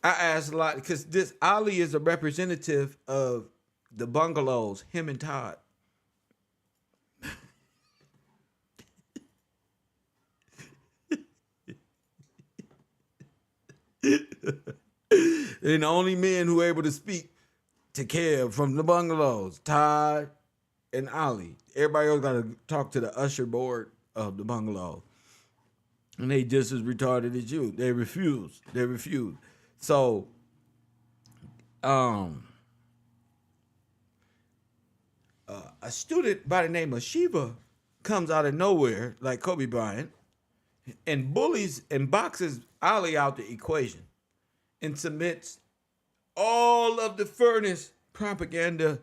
A: I asked a lot because this Ali is a representative of the bungalows, him and Todd. And the only men who are able to speak to Kev from the bungalows, Todd and Ali. Everybody else got to talk to the usher board of the bungalow. And they just as retarded as you. They refuse. So, a student by the name of Shiva comes out of nowhere, like Kobe Bryant, and bullies and boxes Ali out the equation and submits all of the furnace propaganda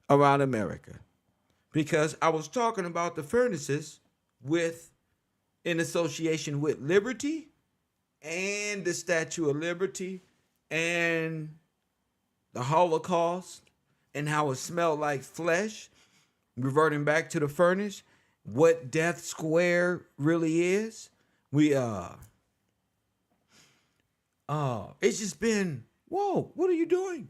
A: around America. Because I was talking about the furnaces in association with liberty and the Statue of Liberty and the Holocaust and how it smelled like flesh, reverting back to the furnace, what Death Square really is. It's just been, whoa, what are you doing?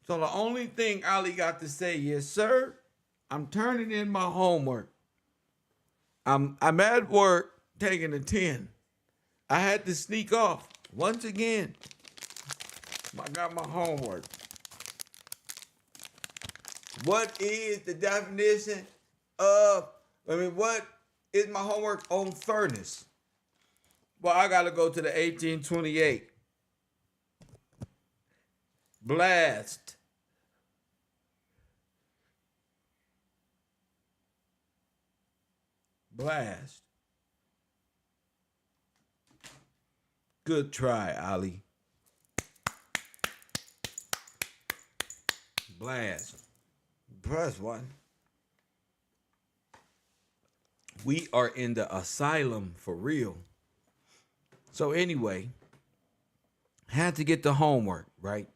A: So the only thing Ali got to say is, sir, I'm turning in my homework. I'm at work taking a 10. I had to sneak off once again. I got my homework. What is the definition what is my homework on furnace? Well, I got to go to the 1828. Blast. Good try, Ali. Blast. Press 1. We are in the asylum for real. So anyway, had to get the homework, right?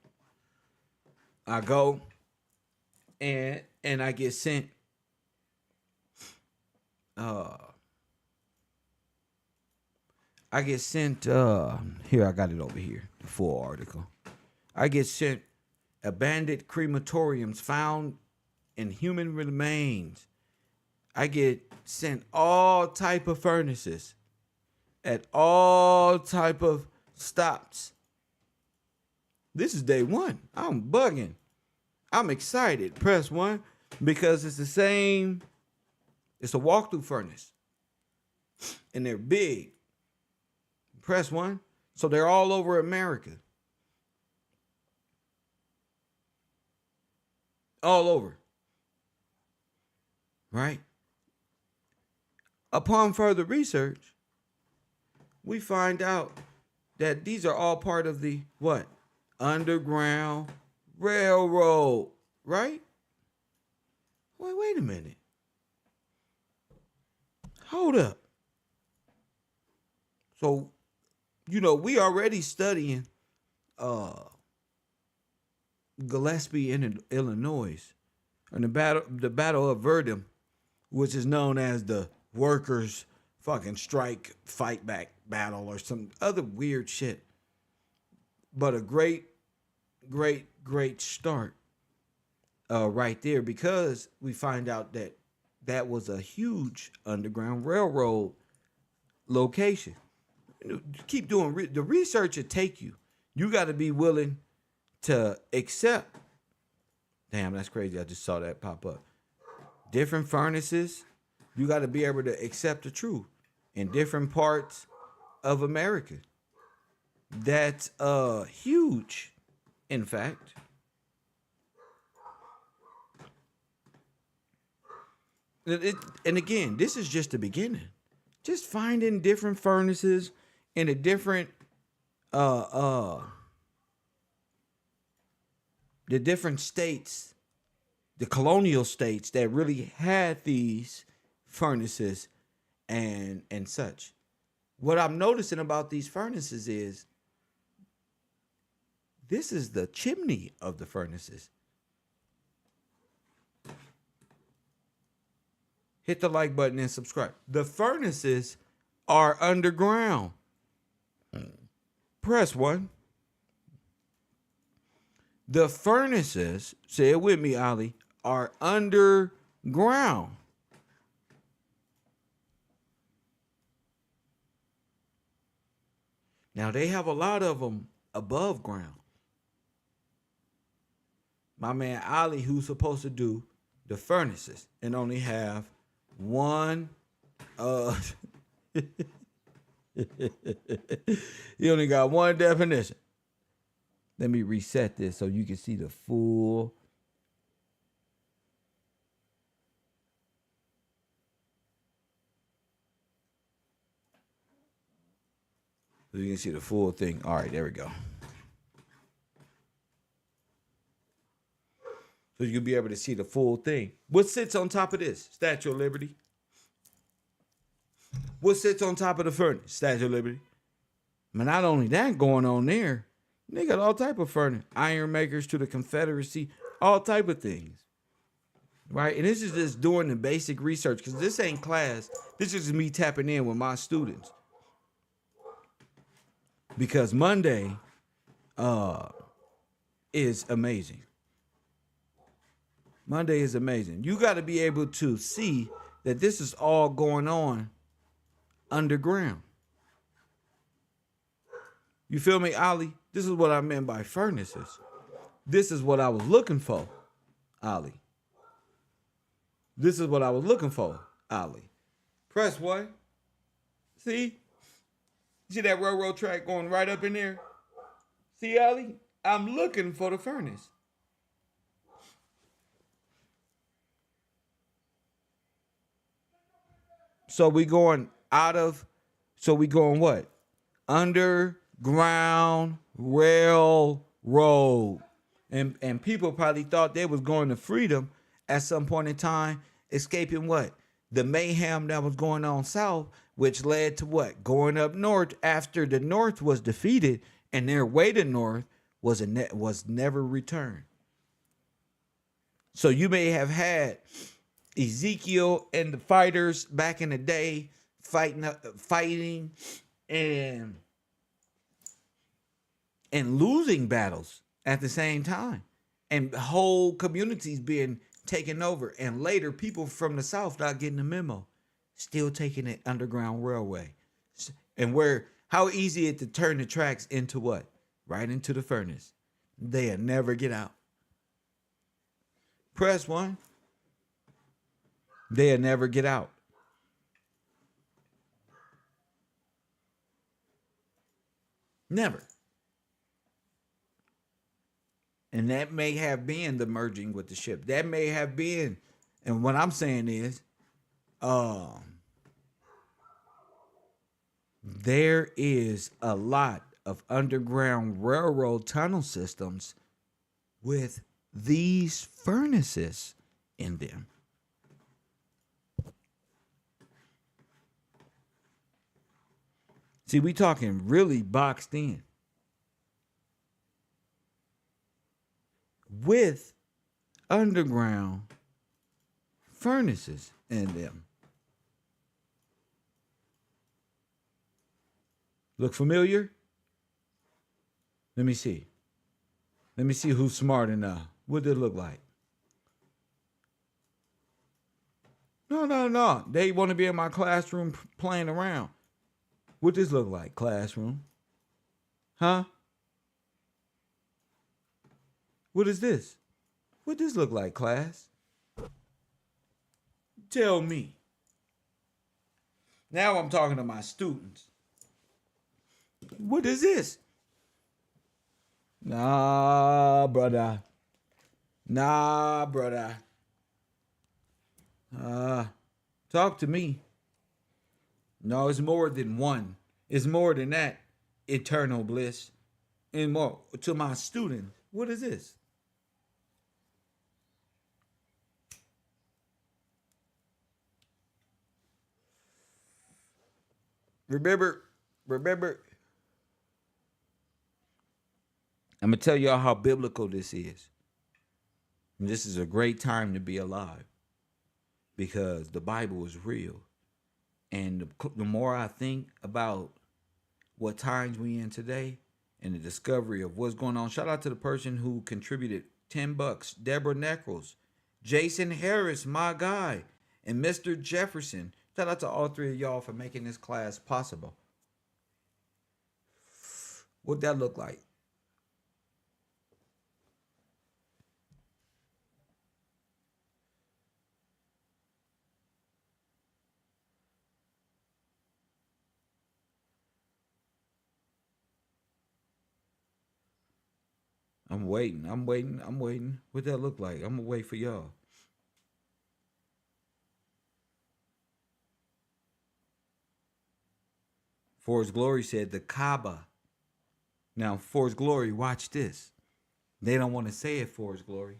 A: I go and I get sent here, I got it over here, the full article. I get sent abandoned crematoriums found in human remains. I get sent all type of furnaces at all type of stops. This is day one. I'm bugging. I'm excited. Press 1 because it's the same. It's a walkthrough furnace. And they're big. Press 1. So they're all over America. All over. Right? Upon further research, we find out that these are all part of the what? Underground Railroad, right? Wait a minute. Hold up. So, we already studying Gillespie in Illinois, and the battle of Verdun, which is known as the workers' fucking strike fight back battle or some other weird shit. But a great start right there, because we find out that was a huge underground railroad location. Keep doing the research. It take you. You got to be willing to accept. Damn, that's crazy. I just saw that pop up. Different furnaces. You got to be able to accept the truth in different parts of America. That's huge, in fact. And again, this is just the beginning. Just finding different furnaces in a different the different states, the colonial states that really had these furnaces and such. What I'm noticing about these furnaces is this is the chimney of the furnaces. Hit the like button and subscribe. The furnaces are underground. Press 1. The furnaces, say it with me, Ali, are underground. Now, they have a lot of them above ground. My man Ali, who's supposed to do the furnaces and only have one, he only got one definition. Let me reset this so you can see the full. So you can see the full thing. All right, there we go. So you'll be able to see the full thing. What sits on top of this? Statue of Liberty. What sits on top of the furnace? Statue of Liberty. But not only that going on there, they got all type of furnace. Iron makers to the Confederacy, all type of things. Right? And this is just doing the basic research, because this ain't class. This is just me tapping in with my students. Because Monday is amazing. Monday is amazing. You got to be able to see that this is all going on underground. You feel me, Ali? This is what I meant by furnaces. This is what I was looking for, Ali. This is what I was looking for, Ali. Press 1. See? See that railroad track going right up in there? See, Ali? I'm looking for the furnace. So we going what? Underground railroad. And people probably thought they was going to freedom at some point in time, escaping what? The mayhem that was going on south, which led to what? Going up north after the North was defeated, and their way to north was never returned. So you may have had Ezekiel and the fighters back in the day fighting and losing battles at the same time. And whole communities being taken over. And later, people from the South not getting the memo. Still taking it underground railway. And how easy it to turn the tracks into what? Right into the furnace. They'll never get out. Press one. They'll never get out. Never. And that may have been the merging with the ship. That may have been, and what I'm saying is, there is a lot of underground railroad tunnel systems with these furnaces in them. See, we talking really boxed in with underground furnaces in them. Look familiar? Let me see. Let me see who's smart enough. What did it look like? No. They want to be in my classroom playing around. What this look like, classroom? Huh? What is this? What this look like, class? Tell me. Now I'm talking to my students. What is this? Nah, brother. Talk to me. No, it's more than one. It's more than that. Eternal bliss. And more to my students. What is this? Remember, I'm going to tell y'all how biblical this is. And this is a great time to be alive because the Bible is real. And the more I think about what times we in today and the discovery of what's going on, shout out to the person who contributed $10, Deborah Neckles, Jason Harris, my guy, and Mr. Jefferson. Shout out to all three of y'all for making this class possible. What'd that look like? I'm waiting. What that look like? I'm gonna wait for y'all. For His Glory said the Kaaba. Now, for His Glory, watch this. They don't want to say it for His Glory.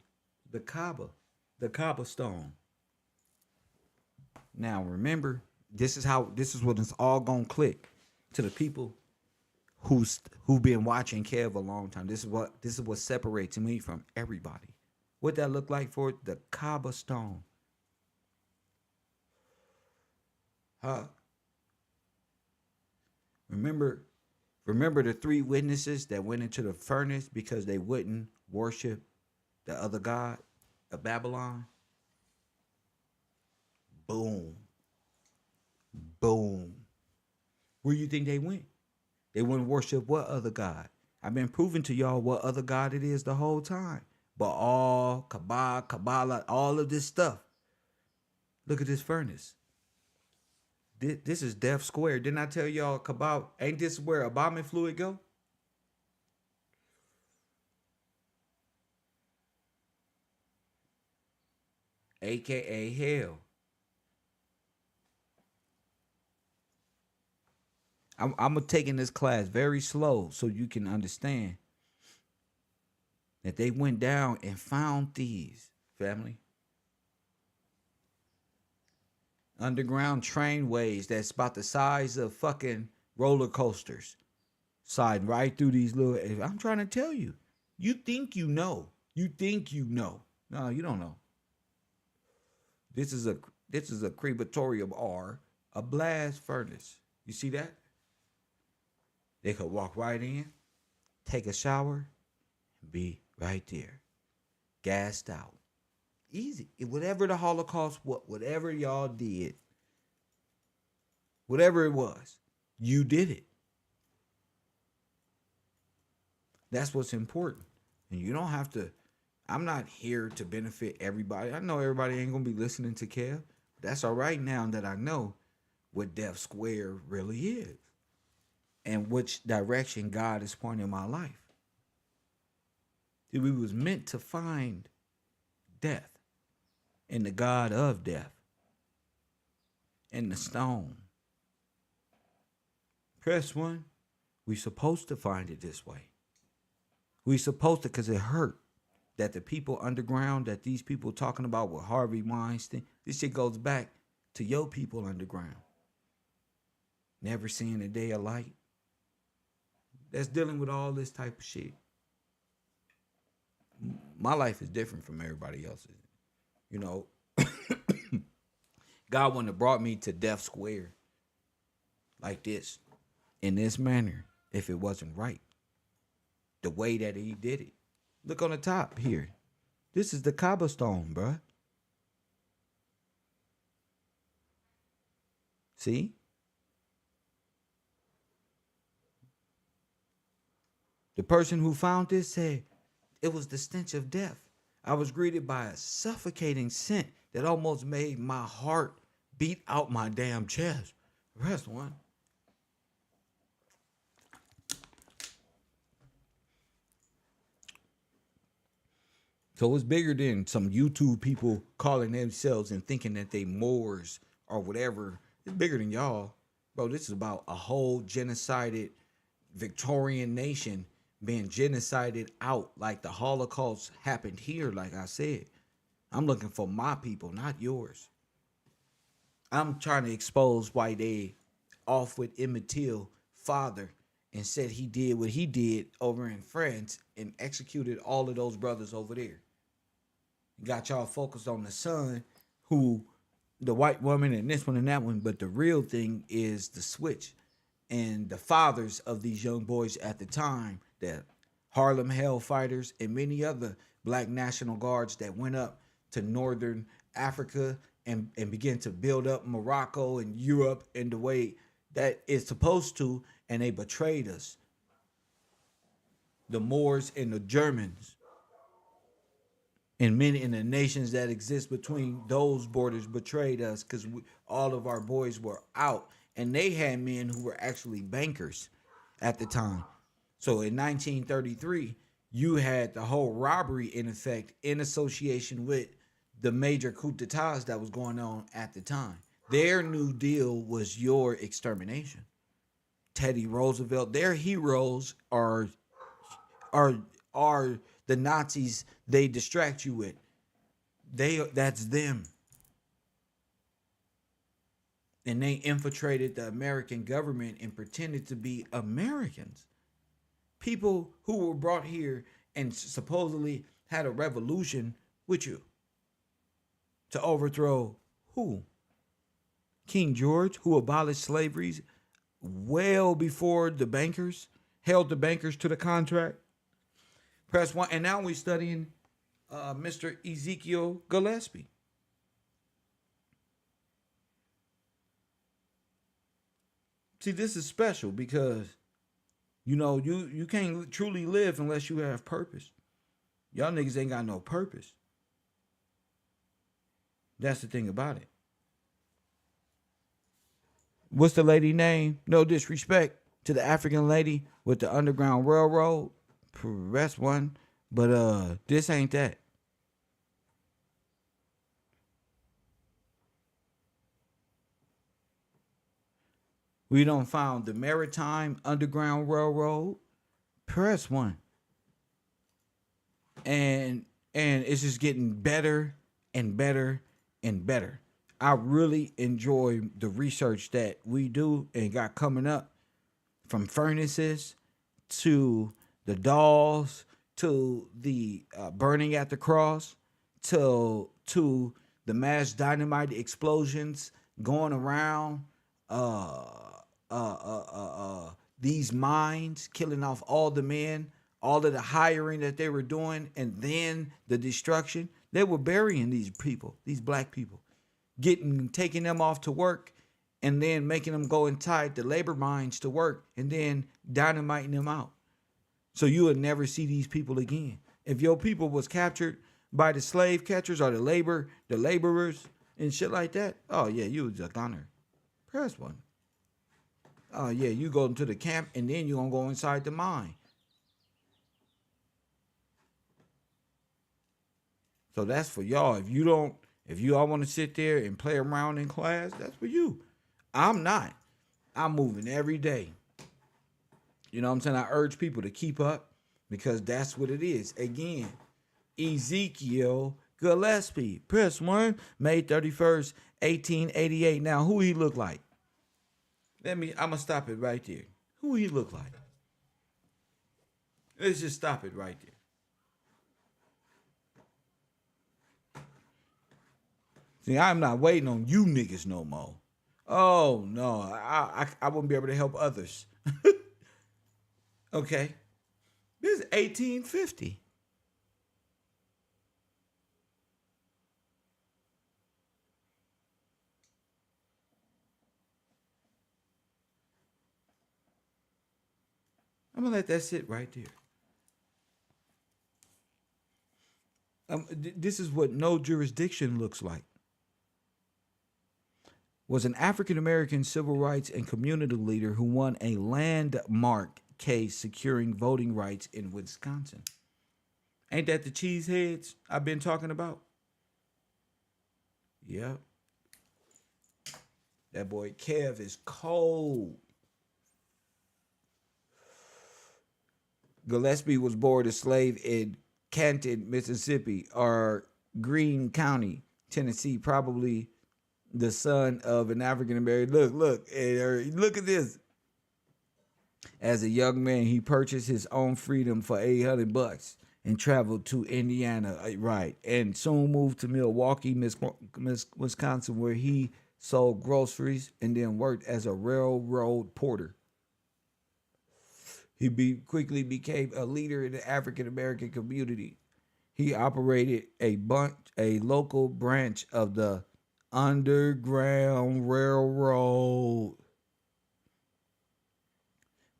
A: The Kaaba stone. Now, remember, this is what it's all gonna click to the people who've been watching Kev a long time. This is what separates me from everybody. What that look like for the Kaaba stone? Remember the three witnesses that went into the furnace because they wouldn't worship the other god of Babylon? Boom. Where you think they went? They wouldn't worship what other god? I've been proving to y'all what other god it is the whole time. Baal, Kabbalah, all of this stuff. Look at this furnace. This is Death Square. Didn't I tell y'all about, ain't this where a bombing fluid go? AKA hell. I'm taking this class very slow so you can understand that they went down and found these, family. Underground trainways that's about the size of fucking roller coasters. Sliding right through these little, I'm trying to tell you. You think you know. No, you don't know. This is a crematorium or a blast furnace. You see that? They could walk right in, take a shower, be right there, gassed out. Easy. Whatever the Holocaust, whatever y'all did, whatever it was, you did it. That's what's important. And you don't have to, I'm not here to benefit everybody. I know everybody ain't going to be listening to Kev. That's all right now that I know what Death Square really is and which direction God is pointing my life. See, we was meant to find death and the God of death and the stone. Press one. We supposed to find it this way. We supposed to, because it hurt that the people underground, that these people talking about with Harvey Weinstein, this shit goes back to your people underground. Never seeing a day of light. That's dealing with all this type of shit. My life is different from everybody else's. You know, God wouldn't have brought me to Death Square like this, in this manner, if it wasn't right. The way that he did it. Look on the top here. This is the cobblestone, bruh. See? The person who found this said it was the stench of death. I was greeted by a suffocating scent that almost made my heart beat out my damn chest. Rest one. So it's bigger than some YouTube people calling themselves and thinking that they Moors or whatever. It's bigger than y'all. Bro, this is about a whole genocided Victorian nation being genocided out like the Holocaust happened here, like I said. I'm looking for my people, not yours. I'm trying to expose why they off with Emmett Till father and said he did what he did over in France and executed all of those brothers over there. Got y'all focused on the son, who the white woman and this one and that one, but the real thing is the switch and the fathers of these young boys at the time, that Harlem Hellfighters and many other black National Guards that went up to northern Africa and began to build up Morocco and Europe in the way that it's supposed to, and they betrayed us. The Moors and the Germans. And many in the nations that exist between those borders betrayed us because all of our boys were out. And they had men who were actually bankers at the time. So in 1933, you had the whole robbery in effect in association with the major coup d'etats that was going on at the time. Their New Deal was your extermination. Teddy Roosevelt, their heroes are the Nazis they distract you with. That's them. And they infiltrated the American government and pretended to be Americans. People who were brought here and supposedly had a revolution with you. To overthrow who? King George, who abolished slavery well before the bankers, held the bankers to the contract. Press one, and now we're studying Mr. Ezekiel Gillespie. See, this is special because, you know, you can't truly live unless you have purpose. Y'all niggas ain't got no purpose. That's the thing about it. What's the lady name? No disrespect to the African lady with the Underground Railroad. Press one, but this ain't that. We done found the Maritime Underground Railroad. Press one, and it's just getting better and better and better. I really enjoy the research that we do and got coming up, from furnaces to the dolls, to the burning at the cross, to the mass dynamite explosions going around, these mines killing off all the men all of the hiring that they were doing, and then the destruction, they were burying these people, these black people, taking them off to work, and then making them go inside the labor mines to work, and then dynamiting them out. So you would never see these people again. If your people was captured by the slave catchers or the laborers and shit like that, oh yeah, you was a gunner. Press one. Oh yeah, you go into the camp and then you gonna go inside the mine. So that's for y'all. If you all want to sit there and play around in class, that's for you. I'm not. I'm moving every day. You know what I'm saying? I urge people to keep up because that's what it is. Again, Ezekiel Gillespie, press 1, May 31st, 1888. Now, who he look like? I'm going to stop it right there. Who he look like? Let's just stop it right there. See, I'm not waiting on you niggas no more. Oh, no. I wouldn't be able to help others. Okay. This is 1850. I'm going to let that sit right there. This is what no jurisdiction looks like. Was an African-American civil rights and community leader who won a landmark case securing voting rights in Wisconsin. Ain't that the cheeseheads I've been talking about? Yep. That boy Kev is cold. Gillespie was born a slave in Canton, Mississippi, or Greene County, Tennessee, probably the son of an African-American. Look at this. As a young man, he purchased his own freedom for $800 and traveled to Indiana, right, and soon moved to Milwaukee, Wisconsin, where he sold groceries and then worked as a railroad porter. He quickly became a leader in the African-American community. He operated a local branch of the Underground Railroad.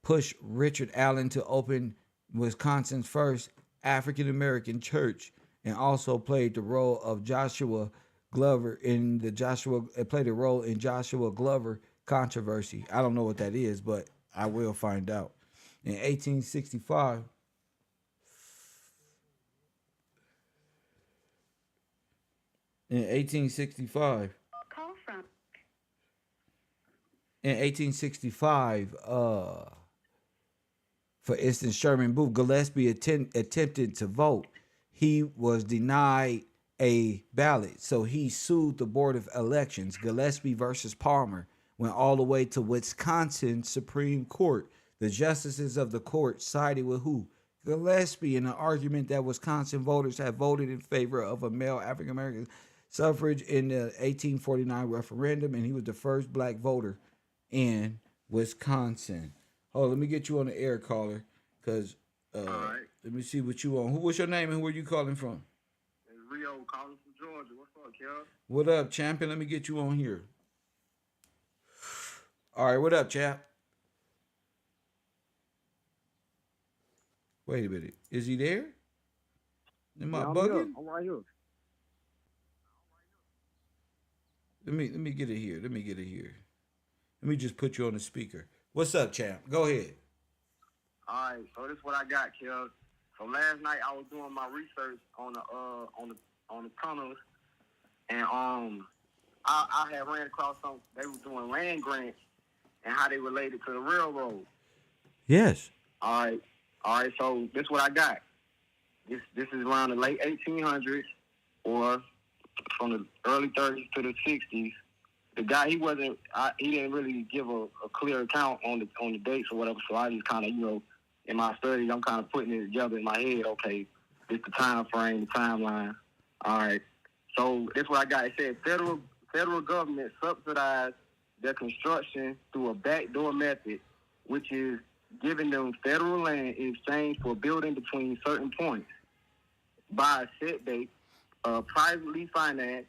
A: Pushed Richard Allen to open Wisconsin's first African-American church, and also played the role of Joshua Glover played a role in Joshua Glover controversy. I don't know what that is, but I will find out. In 1865, in 1865, for instance, Sherman Booth, Gillespie attempted to vote. He was denied a ballot, so he sued the Board of Elections. Gillespie versus Palmer went all the way to Wisconsin Supreme Court. The justices of the court sided with who? Gillespie, in an argument that Wisconsin voters had voted in favor of a male African-American suffrage in the 1849 referendum, and he was the first black voter in Wisconsin. Oh, let me get you on the air, caller, because
C: right.
A: Let me see what you on. What's your name and where you calling from?
C: It's Rio calling from Georgia. What's up, Kev?
A: What up, champion? Let me get you on here. All right, what up, chap? Wait a minute. Is he there? Am I bugging?
C: I'm right here.
A: Let me get it here. Let me just put you on the speaker. What's up, champ? Go ahead.
C: All right, so this is what I got, Kev. So last night I was doing my research on the tunnels, and I had ran across some. They were doing land grants and how they related to the railroad.
A: Yes.
C: All right. So this is what I got. This is around the late 1800s or from the early 30s to the 60s. The guy, he didn't really give a clear account on the dates or whatever. So I just kind of, in my studies, I'm kind of putting it together in my head. Okay, this the time frame, the timeline. All right. So this is what I got. It said federal government subsidized their construction through a backdoor method, which is
H: giving them federal land in exchange for building between certain points by a set date, privately financed,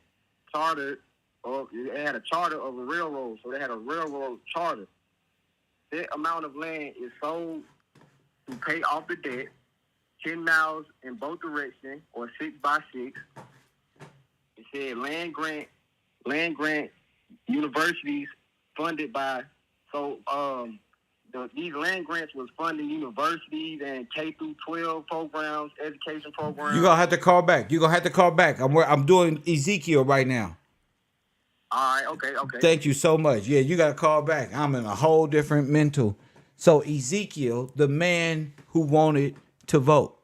H: chartered, or it had a charter of a railroad, so they had a railroad charter. That amount of land is sold to pay off the debt, 10 miles in both directions, or 6 by 6. It said land grant universities funded by, these land grants was funding universities and K through 12 programs, education programs.
A: You're going to have to call back. I'm doing Ezekiel right now.
H: All right, okay.
A: Thank you so much. Yeah, you got to call back. I'm in a whole different mental. So Ezekiel, the man who wanted to vote.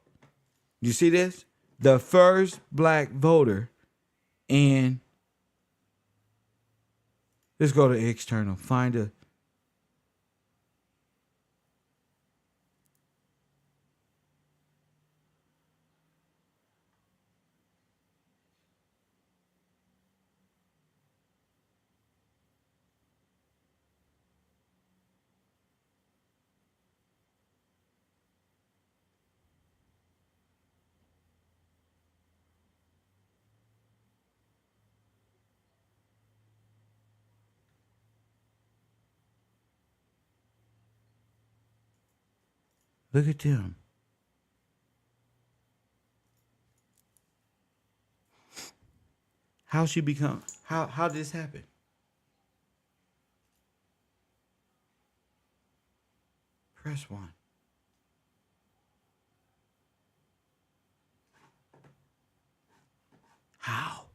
A: You see this? The first black voter in. Let's go to external. Find a. Look at them. How she become? How did this happen? Press 1. How?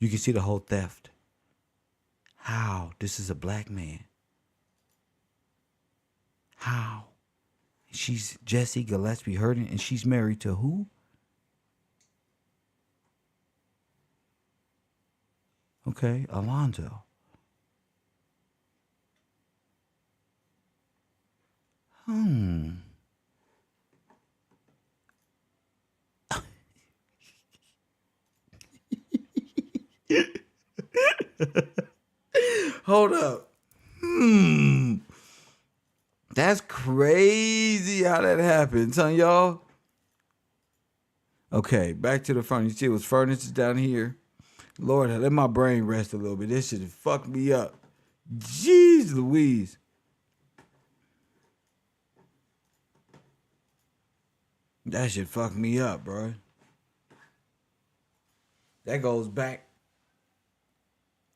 A: You can see the whole theft. How? This is a black man. How? She's Jesse Gillespie Hurden, and she's married to who? Okay, Alonzo. Hold up. That's crazy how that happened, son, y'all. Okay, back to the furnace. You see, it was furnaces down here. Lord, let my brain rest a little bit. This shit fucked me up. Jeez Louise. That shit fucked me up, bro. That goes back.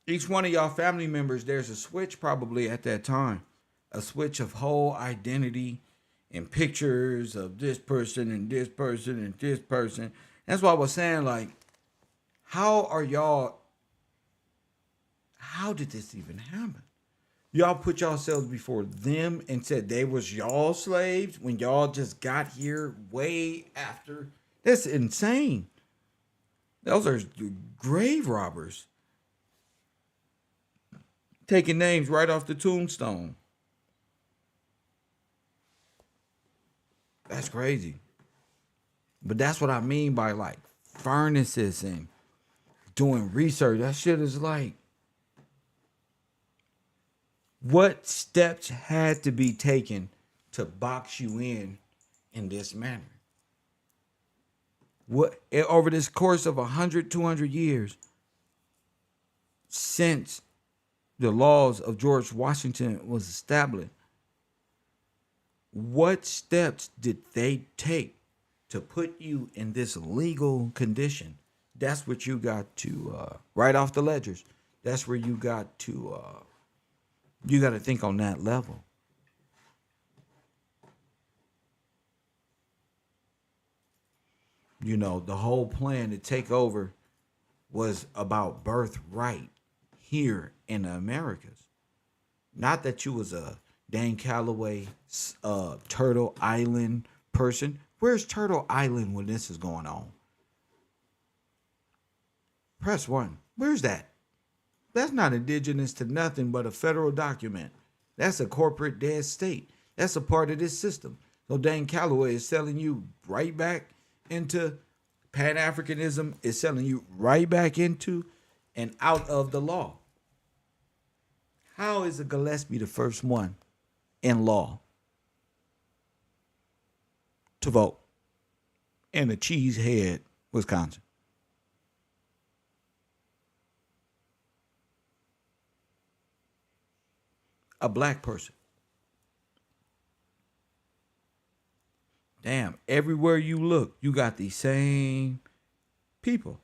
A: Each one of y'all family members, there's a switch probably at that time. A switch of whole identity and pictures of this person and this person and this person. That's why I was saying, like, how did this even happen? Y'all put yourselves before them and said they was y'all slaves when y'all just got here way after. That's insane. Those are grave robbers. Taking names right off the tombstone. That's crazy. But that's what I mean by like furnaces and doing research. That shit is like, what steps had to be taken to box you in this manner? What over this course of 100, 200 years since the laws of George Washington was established, what steps did they take to put you in this legal condition? That's what you got to write off the ledgers. That's where you got to think on that level. You know, the whole plan to take over was about birthright here in the Americas. Not that you was a Dan Calloway, Turtle Island person. Where's Turtle Island when this is going on? Press 1. Where's that? That's not indigenous to nothing but a federal document. That's a corporate dead state. That's a part of this system. So Dan Calloway is selling you right back into Pan-Africanism, is selling you right back into and out of the law. How is a Gillespie the first one in law? to vote in the Cheesehead, Wisconsin. A black person. Damn, everywhere you look, you got these same people.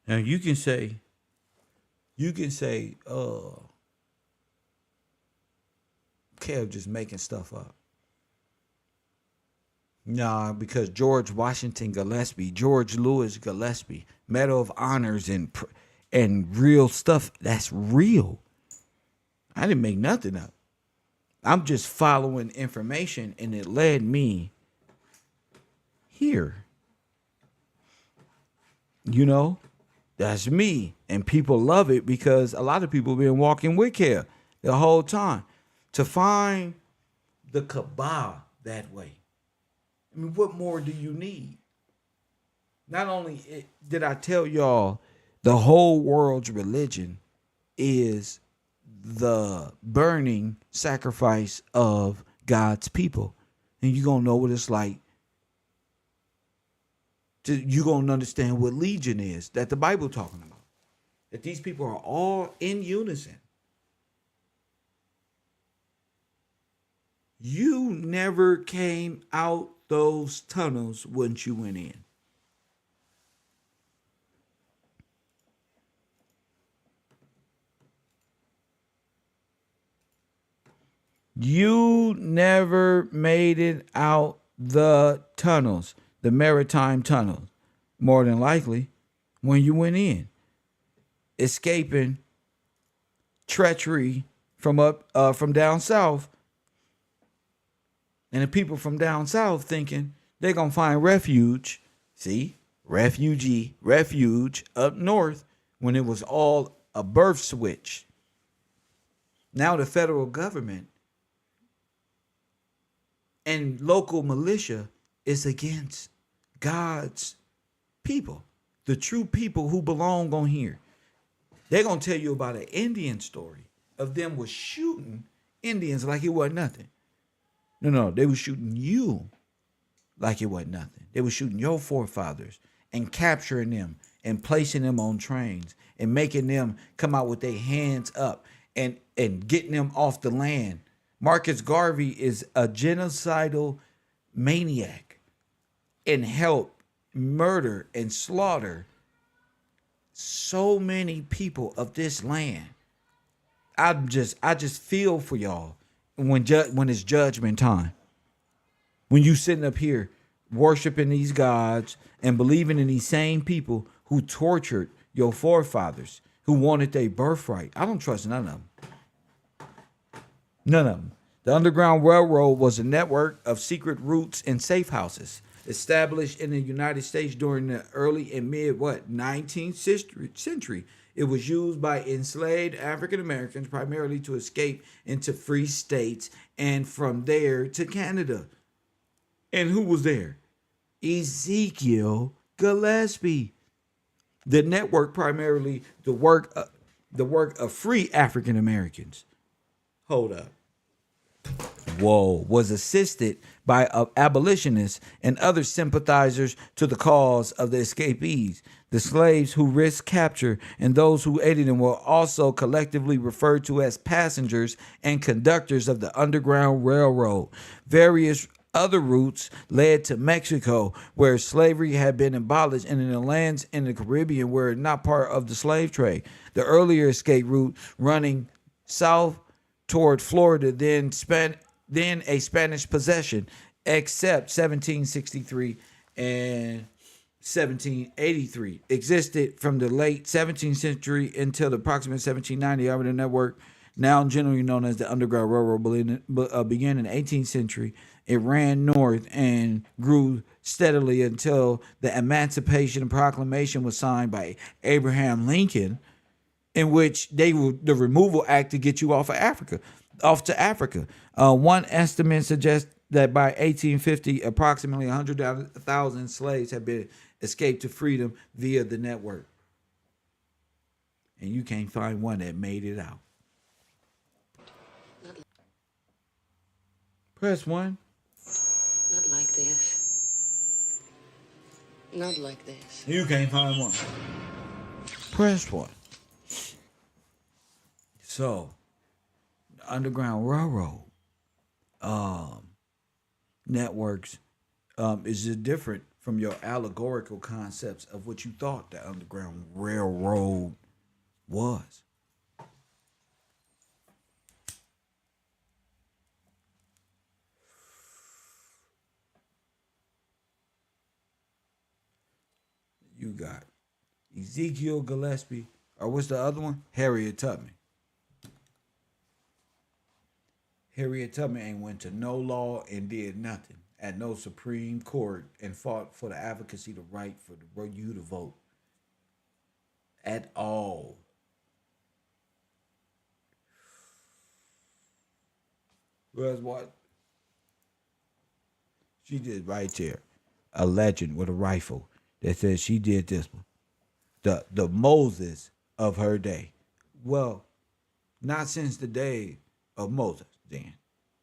A: Now you can say, Kev just making stuff up. Nah, because George Washington Gillespie, George Louis Gillespie, Medal of Honors and real stuff, that's real. I didn't make nothing up. I'm just following information, and it led me here. You know, that's me. And people love it because a lot of people been walking with Kev the whole time. To find the Kabbalah that way. I mean, what more do you need? Not only did I tell y'all the whole world's religion is the burning sacrifice of God's people. And you're going to know what it's like. You're going to understand what legion is that the Bible talking about. That these people are all in unison. You never came out those tunnels once you went in. You never made it out the tunnels, the maritime tunnels, more than likely, when you went in. Escaping treachery from down south. And the people from down south thinking they're going to find refuge. See, refuge up north when it was all a birth switch. Now the federal government and local militia is against God's people. The true people who belong on here. They're going to tell you about an Indian story of them was shooting Indians like it wasn't nothing. No, they were shooting you like it wasn't nothing. They were shooting your forefathers and capturing them and placing them on trains and making them come out with their hands up and getting them off the land. Marcus Garvey is a genocidal maniac and helped murder and slaughter so many people of this land. I just feel for y'all. When it's judgment time, when you sitting up here worshiping these gods and believing in these same people who tortured your forefathers, who wanted their birthright, I don't trust none of them. None of them. The Underground Railroad was a network of secret routes and safe houses established in the United States during the early and mid 19th century. It was used by enslaved African Americans primarily to escape into free states and from there to Canada. And who was there? Ezekiel Gillespie. The network primarily the work of free African Americans. Hold up. Whoa, was assisted by abolitionists and other sympathizers to the cause of the escapees. The slaves who risked capture and those who aided them were also collectively referred to as passengers and conductors of the Underground Railroad. Various other routes led to Mexico, where slavery had been abolished, and in the lands in the Caribbean were not part of the slave trade. The earlier escape route running south toward Florida, then a Spanish possession, except 1763 and 1783, existed from the late 17th century until the approximate 1790. However, the network, now generally known as the Underground Railroad, began in the 18th century. It ran north and grew steadily until the Emancipation Proclamation was signed by Abraham Lincoln, in which the Removal Act to get you off to Africa. One estimate suggests that by 1850, approximately 100,000 slaves had been escaped to freedom via the network. And you can't find one that made it out. Press 1.
E: Not like this. Not like this.
A: You can't find one. Press 1. So, the Underground Railroad networks is just different from your allegorical concepts of what you thought the Underground Railroad was. You got Ezekiel Gillespie, or what's the other one? Harriet Tubman. Harriet Tubman ain't went to no law and did nothing at no Supreme Court and fought for the advocacy, the right for you to vote at all. Whereas what? She did right there. A legend with a rifle that says she did this one. The Moses of her day. Well, not since the day of Moses, then.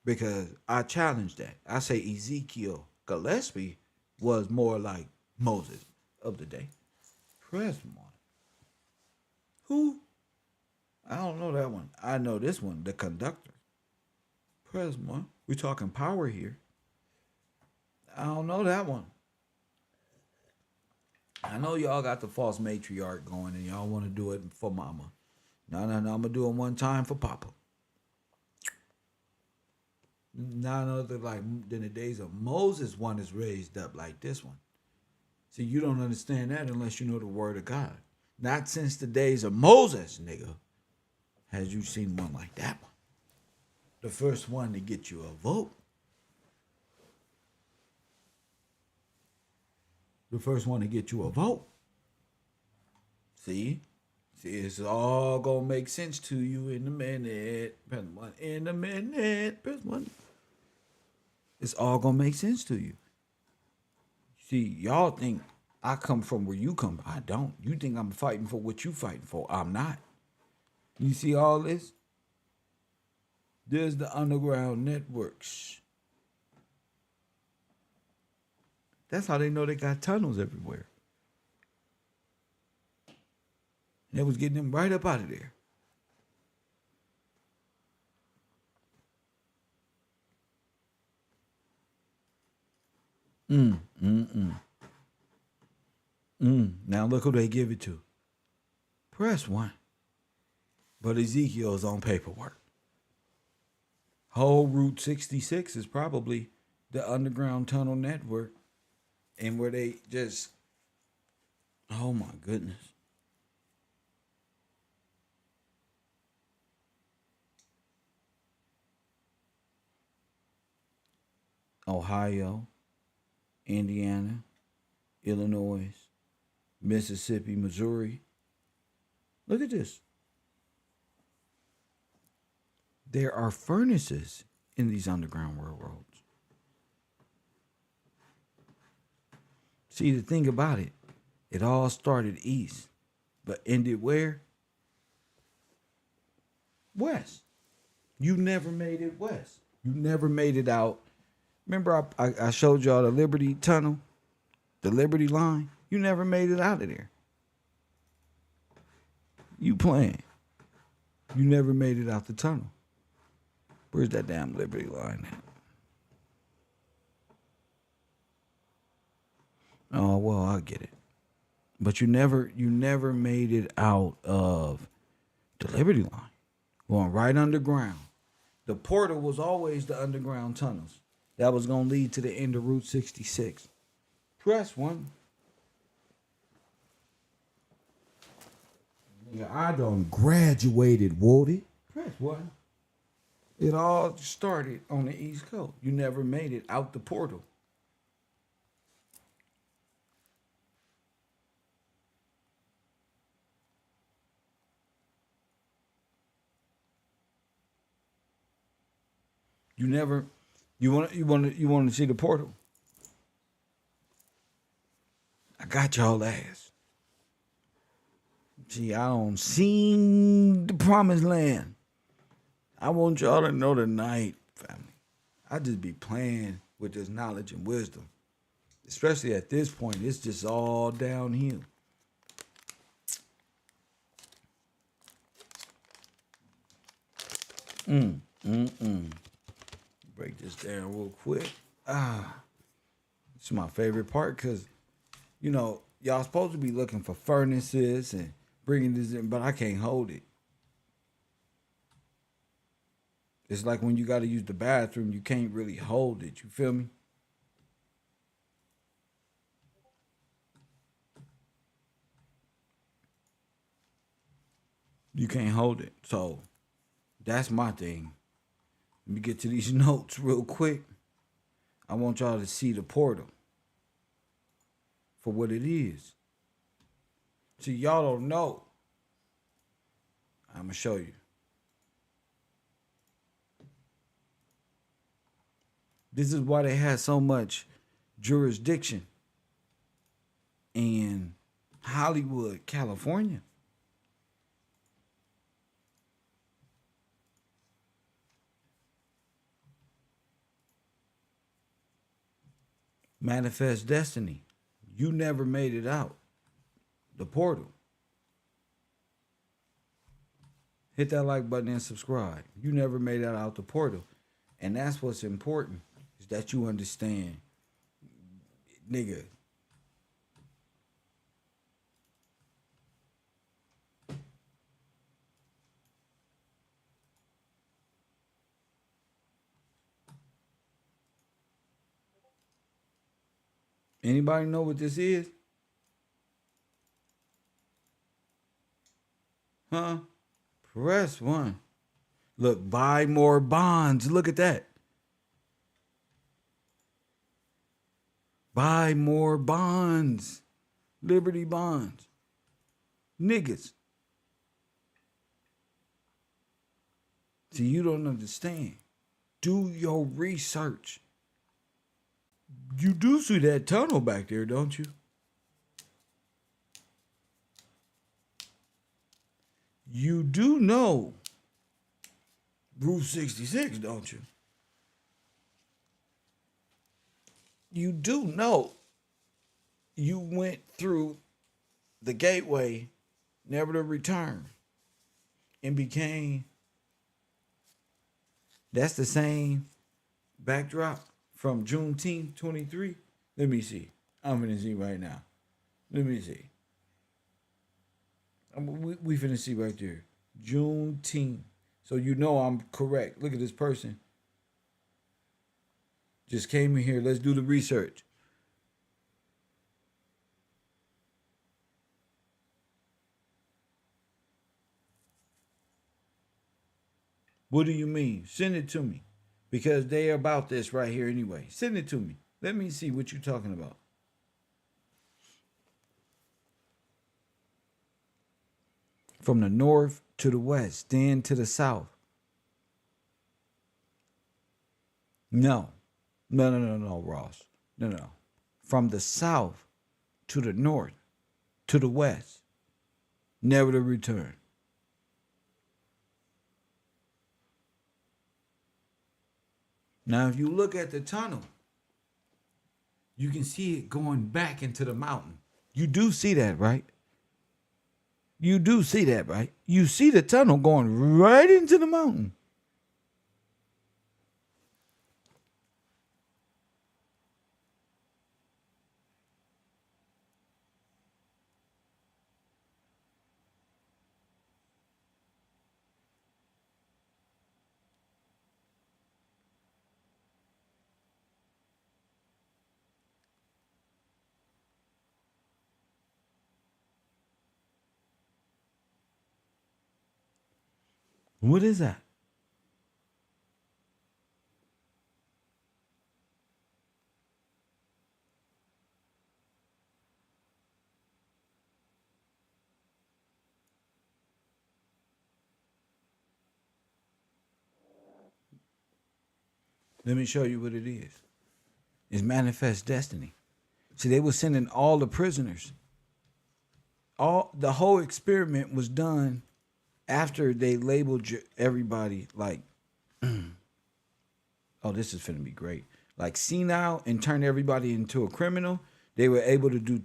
A: Because I challenge that. I say Ezekiel Gillespie was more like Moses of the day. Press 1. Who? I don't know that one. I know this one, the conductor. Press 1. We're talking power here. I don't know that one. I know y'all got the false matriarch going and y'all want to do it for mama. No, I'm going to do it one time for papa. None other like than the days of Moses, one is raised up like this one. See, you don't understand that unless you know the word of God. Not since the days of Moses, nigga, has you seen one like that one. The first one to get you a vote. The first one to get you a vote. See, it's all gonna make sense to you in a minute. Press 1 in a minute. Press 1. It's all gonna make sense to you. See, y'all think I come from where you come. I don't. You think I'm fighting for what you fighting for. I'm not. You see all this? There's the underground networks. That's how they know they got tunnels everywhere. They was getting them right up out of there. Now look who they give it to. Press 1. But Ezekiel's on paperwork. Whole Route 66 is probably the underground tunnel network. And where they just, oh my goodness. Ohio, Indiana, Illinois, Mississippi, Missouri. Look at this. There are furnaces in these underground railroads. See, the thing about it, it all started east, but ended where? West. You never made it west. You never made it out. Remember I showed y'all the Liberty Tunnel, the Liberty Line? You never made it out of there. You playing. You never made it out the tunnel. Where's that damn Liberty Line at? Oh, well, I get it. But you never made it out of the Liberty Line. Going right underground. The portal was always the underground tunnels. That was going to lead to the end of Route 66. Press 1. Yeah, I done graduated, Woody. Press 1. It all started on the East Coast. You never made it out the portal. You never, you want to see the portal? I got y'all ass. See, I don't see the promised land. I want y'all to know tonight, family. I just be playing with this knowledge and wisdom. Especially at this point, it's just all downhill. Break this down real quick. It's my favorite part because, you know, y'all supposed to be looking for furnaces and bringing this in, but I can't hold it. It's like when you got to use the bathroom, you can't really hold it. You feel me? You can't hold it. So that's my thing. Let me get to these notes real quick. I want y'all to see the portal for what it is. See, y'all don't know. I'm going to show you. This is why they had so much jurisdiction in Hollywood, California. Manifest destiny. You never made it out. The portal. Hit that like button and subscribe. You never made it out the portal. And that's what's important. Is that you understand. Nigga. Anybody know what this is? Huh? Press 1. Look, buy more bonds. Look at that. Buy more bonds. Liberty bonds. Niggas. See, you don't understand. Do your research. You do see that tunnel back there, don't you? You do know Route 66, don't you? You do know you went through the gateway, never to return, and became, that's the same backdrop from Juneteenth 23. Let me see. I'm finna see right now. Let me see. We finna see right there. Juneteenth. So you know I'm correct. Look at this person. Just came in here. Let's do the research. What do you mean? Send it to me. Because they about this right here anyway. Send it to me. Let me see what you're talking about. From the north to the west, then to the south. No, Ross. No. From the south to the north, to the west, never to return. Now, if you look at the tunnel, you can see it going back into the mountain. You do see that, right? You do see that, right? You see the tunnel going right into the mountain. What is that? Let me show you what it is. It's manifest destiny. See, they were sending all the prisoners. The whole experiment was done after they labeled everybody like Oh, this is finna be great. Like senile and turn everybody into a criminal. They were able to do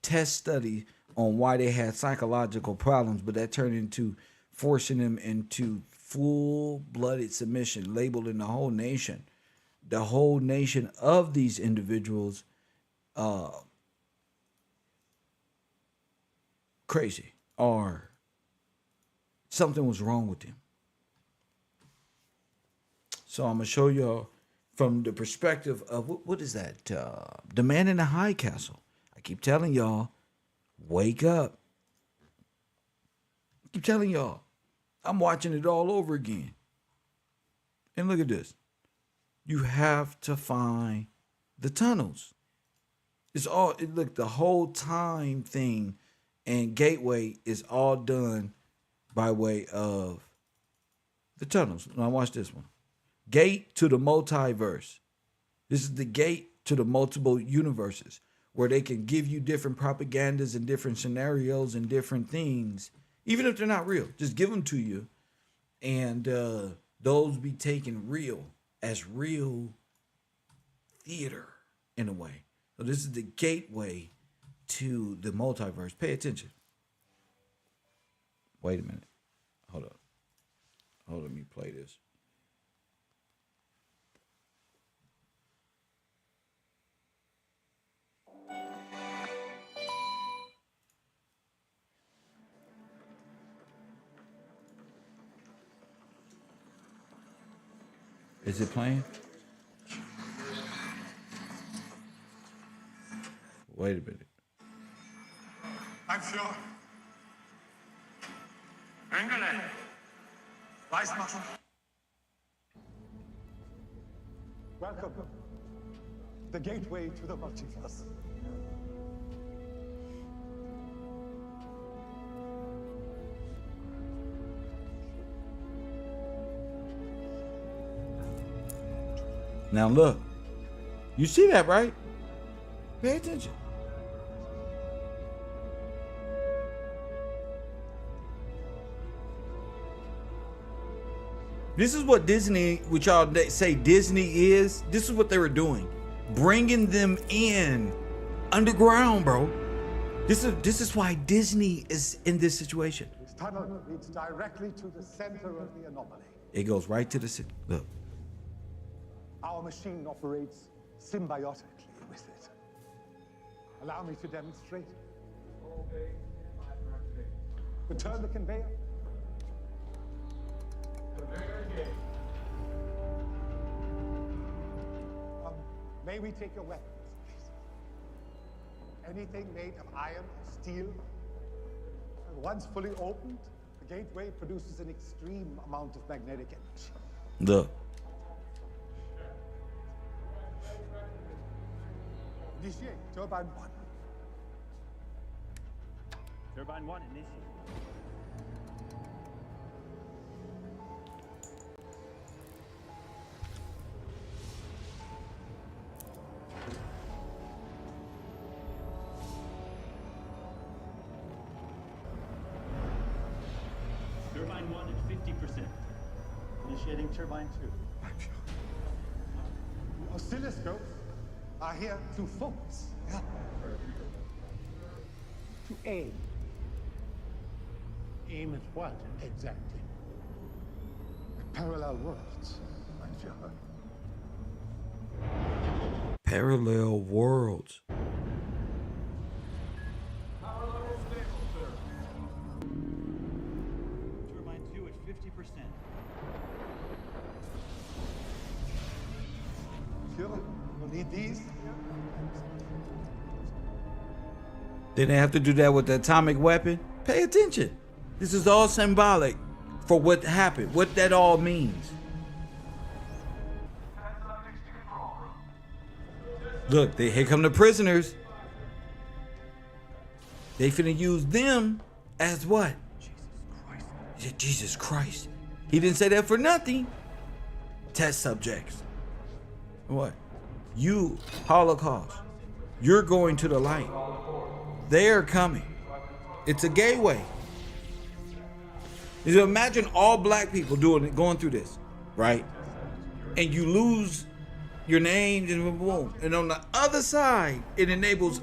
A: test study on why they had psychological problems, but that turned into forcing them into full-blooded submission, labeling the whole nation. The whole nation of these individuals crazy, or something was wrong with them. So I'm gonna show y'all from the perspective of what is that? The man in the high castle. I keep telling y'all, wake up. I keep telling y'all, I'm watching it all over again. And look at this. You have to find the tunnels. Look, the whole time thing and gateway is all done by way of the tunnels. Now watch this one. Gate to the multiverse. This is the gate to the multiple universes where they can give you different propagandas and different scenarios and different things, even if they're not real. Just give them to you, and those be taken real as real theater in a way. So this is the gateway to the multiverse. Pay attention. Wait a minute. Hold up. Let me play this. Is it playing? Wait a minute.
I: I'm sure. England. Weissmacher.
J: Welcome. The gateway to the multiverse.
A: Now look. You see that, right? Pay attention. This is what Disney, which y'all say Disney is. This is what they were doing, bringing them in underground, bro. This is why Disney is in this situation.
J: This tunnel leads directly to the center of the anomaly.
A: It goes right to the center. Look.
J: Our machine operates symbiotically with it. Allow me to demonstrate. Return the conveyor. May we take your weapons, please? Anything made of iron or steel, once fully opened, the gateway produces an extreme amount of magnetic energy.
A: Look.
J: Initiate turbine 1.
K: Turbine 1 initiate. Turbine 1 at 50%. Initiating turbine 2.
J: Oscilloscopes are here to focus. Yeah. To aim. Aim at what, exactly? At parallel worlds, monsieur.
A: Parallel worlds.
K: Turbine 2 at 50%.
J: Monsieur, you'll need these.
A: Didn't they have to do that with the atomic weapon? Pay attention. This is all symbolic for what happened, what that all means. Look, here come the prisoners. They finna use them as what? Jesus Christ. He didn't say that for nothing. Test subjects. What? You, Holocaust. You're going to the light. They're coming. It's a gateway. You imagine all black people going through this, right? and you lose your names and boom. And on the other side, it enables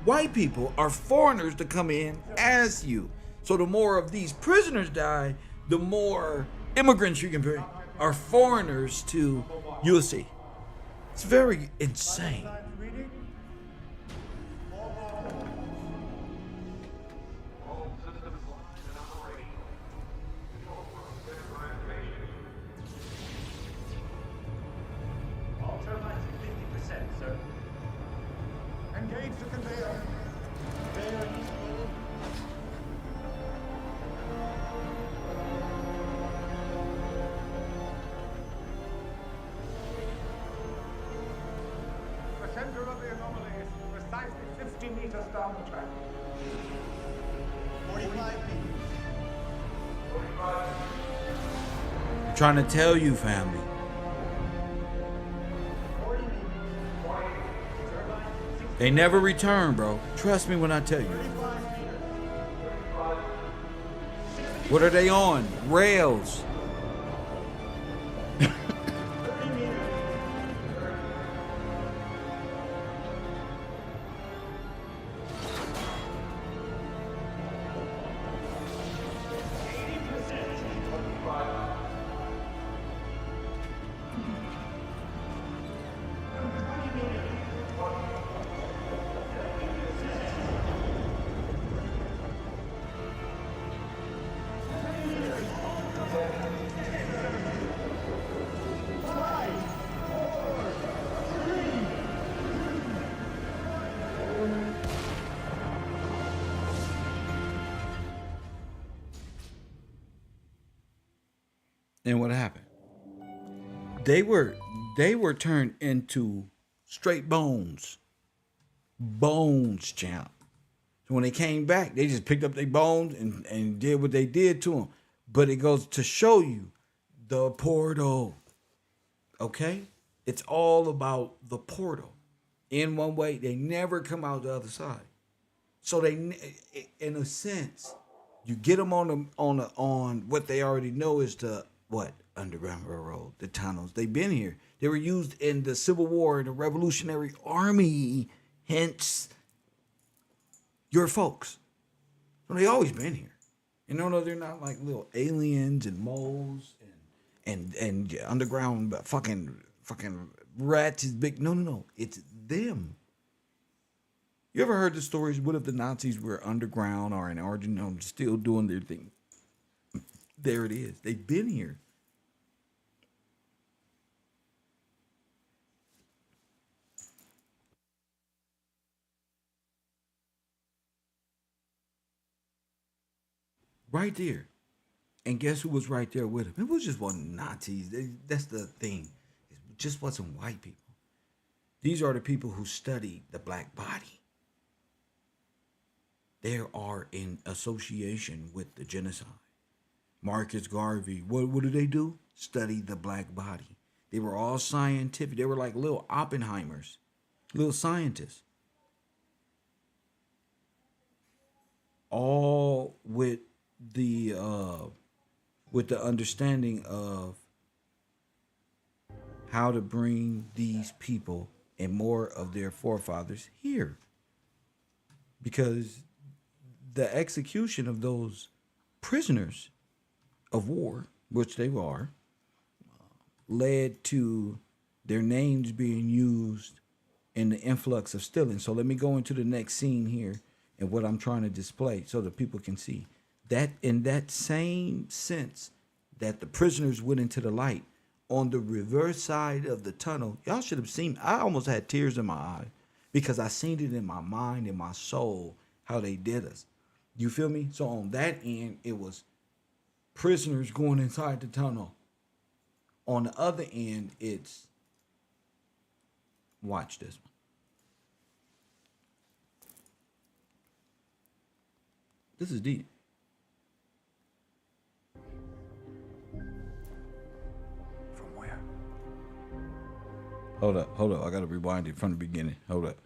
A: white people or foreigners to come in as you. So the more of these prisoners die, the more immigrants you can bring or foreigners to USC. It's very insane.
J: All turbines at 50%, sir. Engage the conveyor. Conveyor initiated. The center of the anomaly is precisely 50 meters down the track. 45 meters.
A: I'm trying to tell you, family. They never return, bro. Trust me when I tell you. What are they on? Rails. And what happened? They were turned into straight bones. Bones, champ. So when they came back, they just picked up their bones and did what they did to them. But it goes to show you the portal. Okay? It's all about the portal. In one way, they never come out the other side. So they, in a sense, you get them on what they already know is the what? Underground Railroad, the tunnels. They've been here. They were used in the Civil War and the Revolutionary Army. Hence, your folks. So they always been here. You know, they're not like little aliens and moles and underground fucking rats is big. No. It's them. You ever heard the stories? What if the Nazis were underground or in origin, still doing their thing? There it is. They've been here. Right there. And guess who was right there with him? It was just wasn't Nazis. That's the thing. It just wasn't white people. These are the people who study the black body. They are in association with the genocide. Marcus Garvey, what do? Study the black body. They were all scientific. They were like little Oppenheimers, little scientists. All with the understanding of how to bring these people and more of their forefathers here. Because the execution of those prisoners of war, which they are, led to their names being used in the influx of stealing. So let me go into the next scene here and what I'm trying to display so that people can see that in that same sense that the prisoners went into the light on the reverse side of the tunnel. Y'all should have seen, I almost had tears in my eye because I seen it in my mind and my soul how they did us. You feel me? So on that end, it was prisoners going inside the tunnel. On the other end, it's, watch this one. This is deep.
L: From where?
A: Hold up. I gotta rewind it from the beginning. Hold up.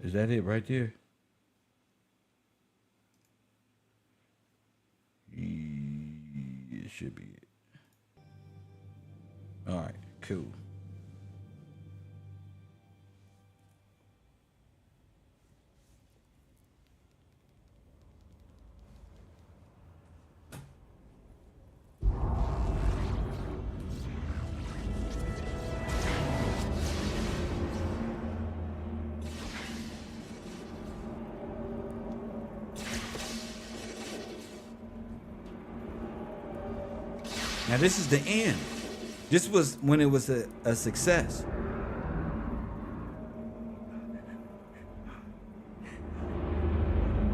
A: Is that it right there? It should be it. All right, cool. Now this is the end. This was when it was a success.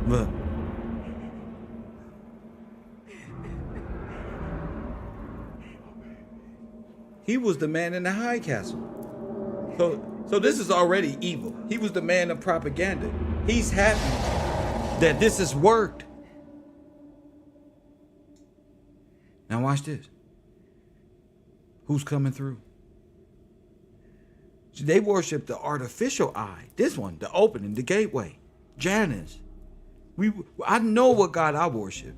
A: Look. He was the man in the high castle. So this is already evil. He was the man of propaganda. He's happy that this has worked. Now watch this. Who's coming through? See, they worship the artificial eye. This one, the opening, the gateway. Janus. I know what God I worship.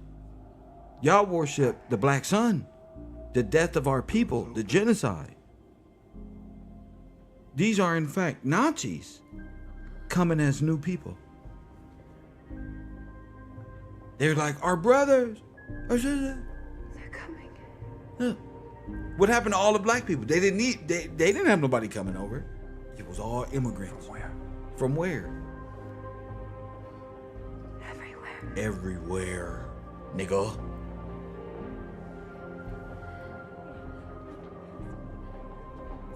A: Y'all worship the black sun, the death of our people, the genocide. These are in fact Nazis coming as new people. They're like our brothers. They're
E: coming.
A: Look. What happened to all the black people? They didn't have nobody coming over. It was all immigrants.
L: From where?
A: From where?
E: Everywhere.
A: Everywhere, nigga.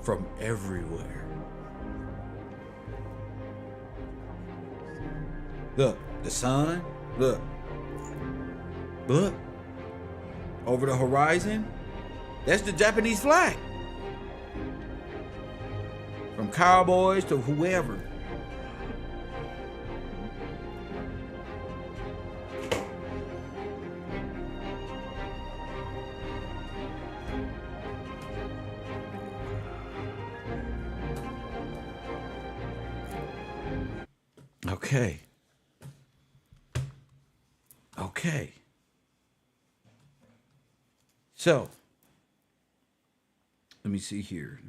A: From everywhere. Look, the sun. Look. Look. Over the horizon. That's the Japanese flag. From cowboys to whoever. Okay. Okay. So, let me see here.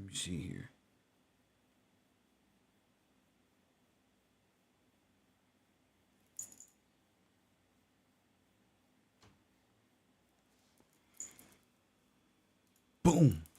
A: Boom.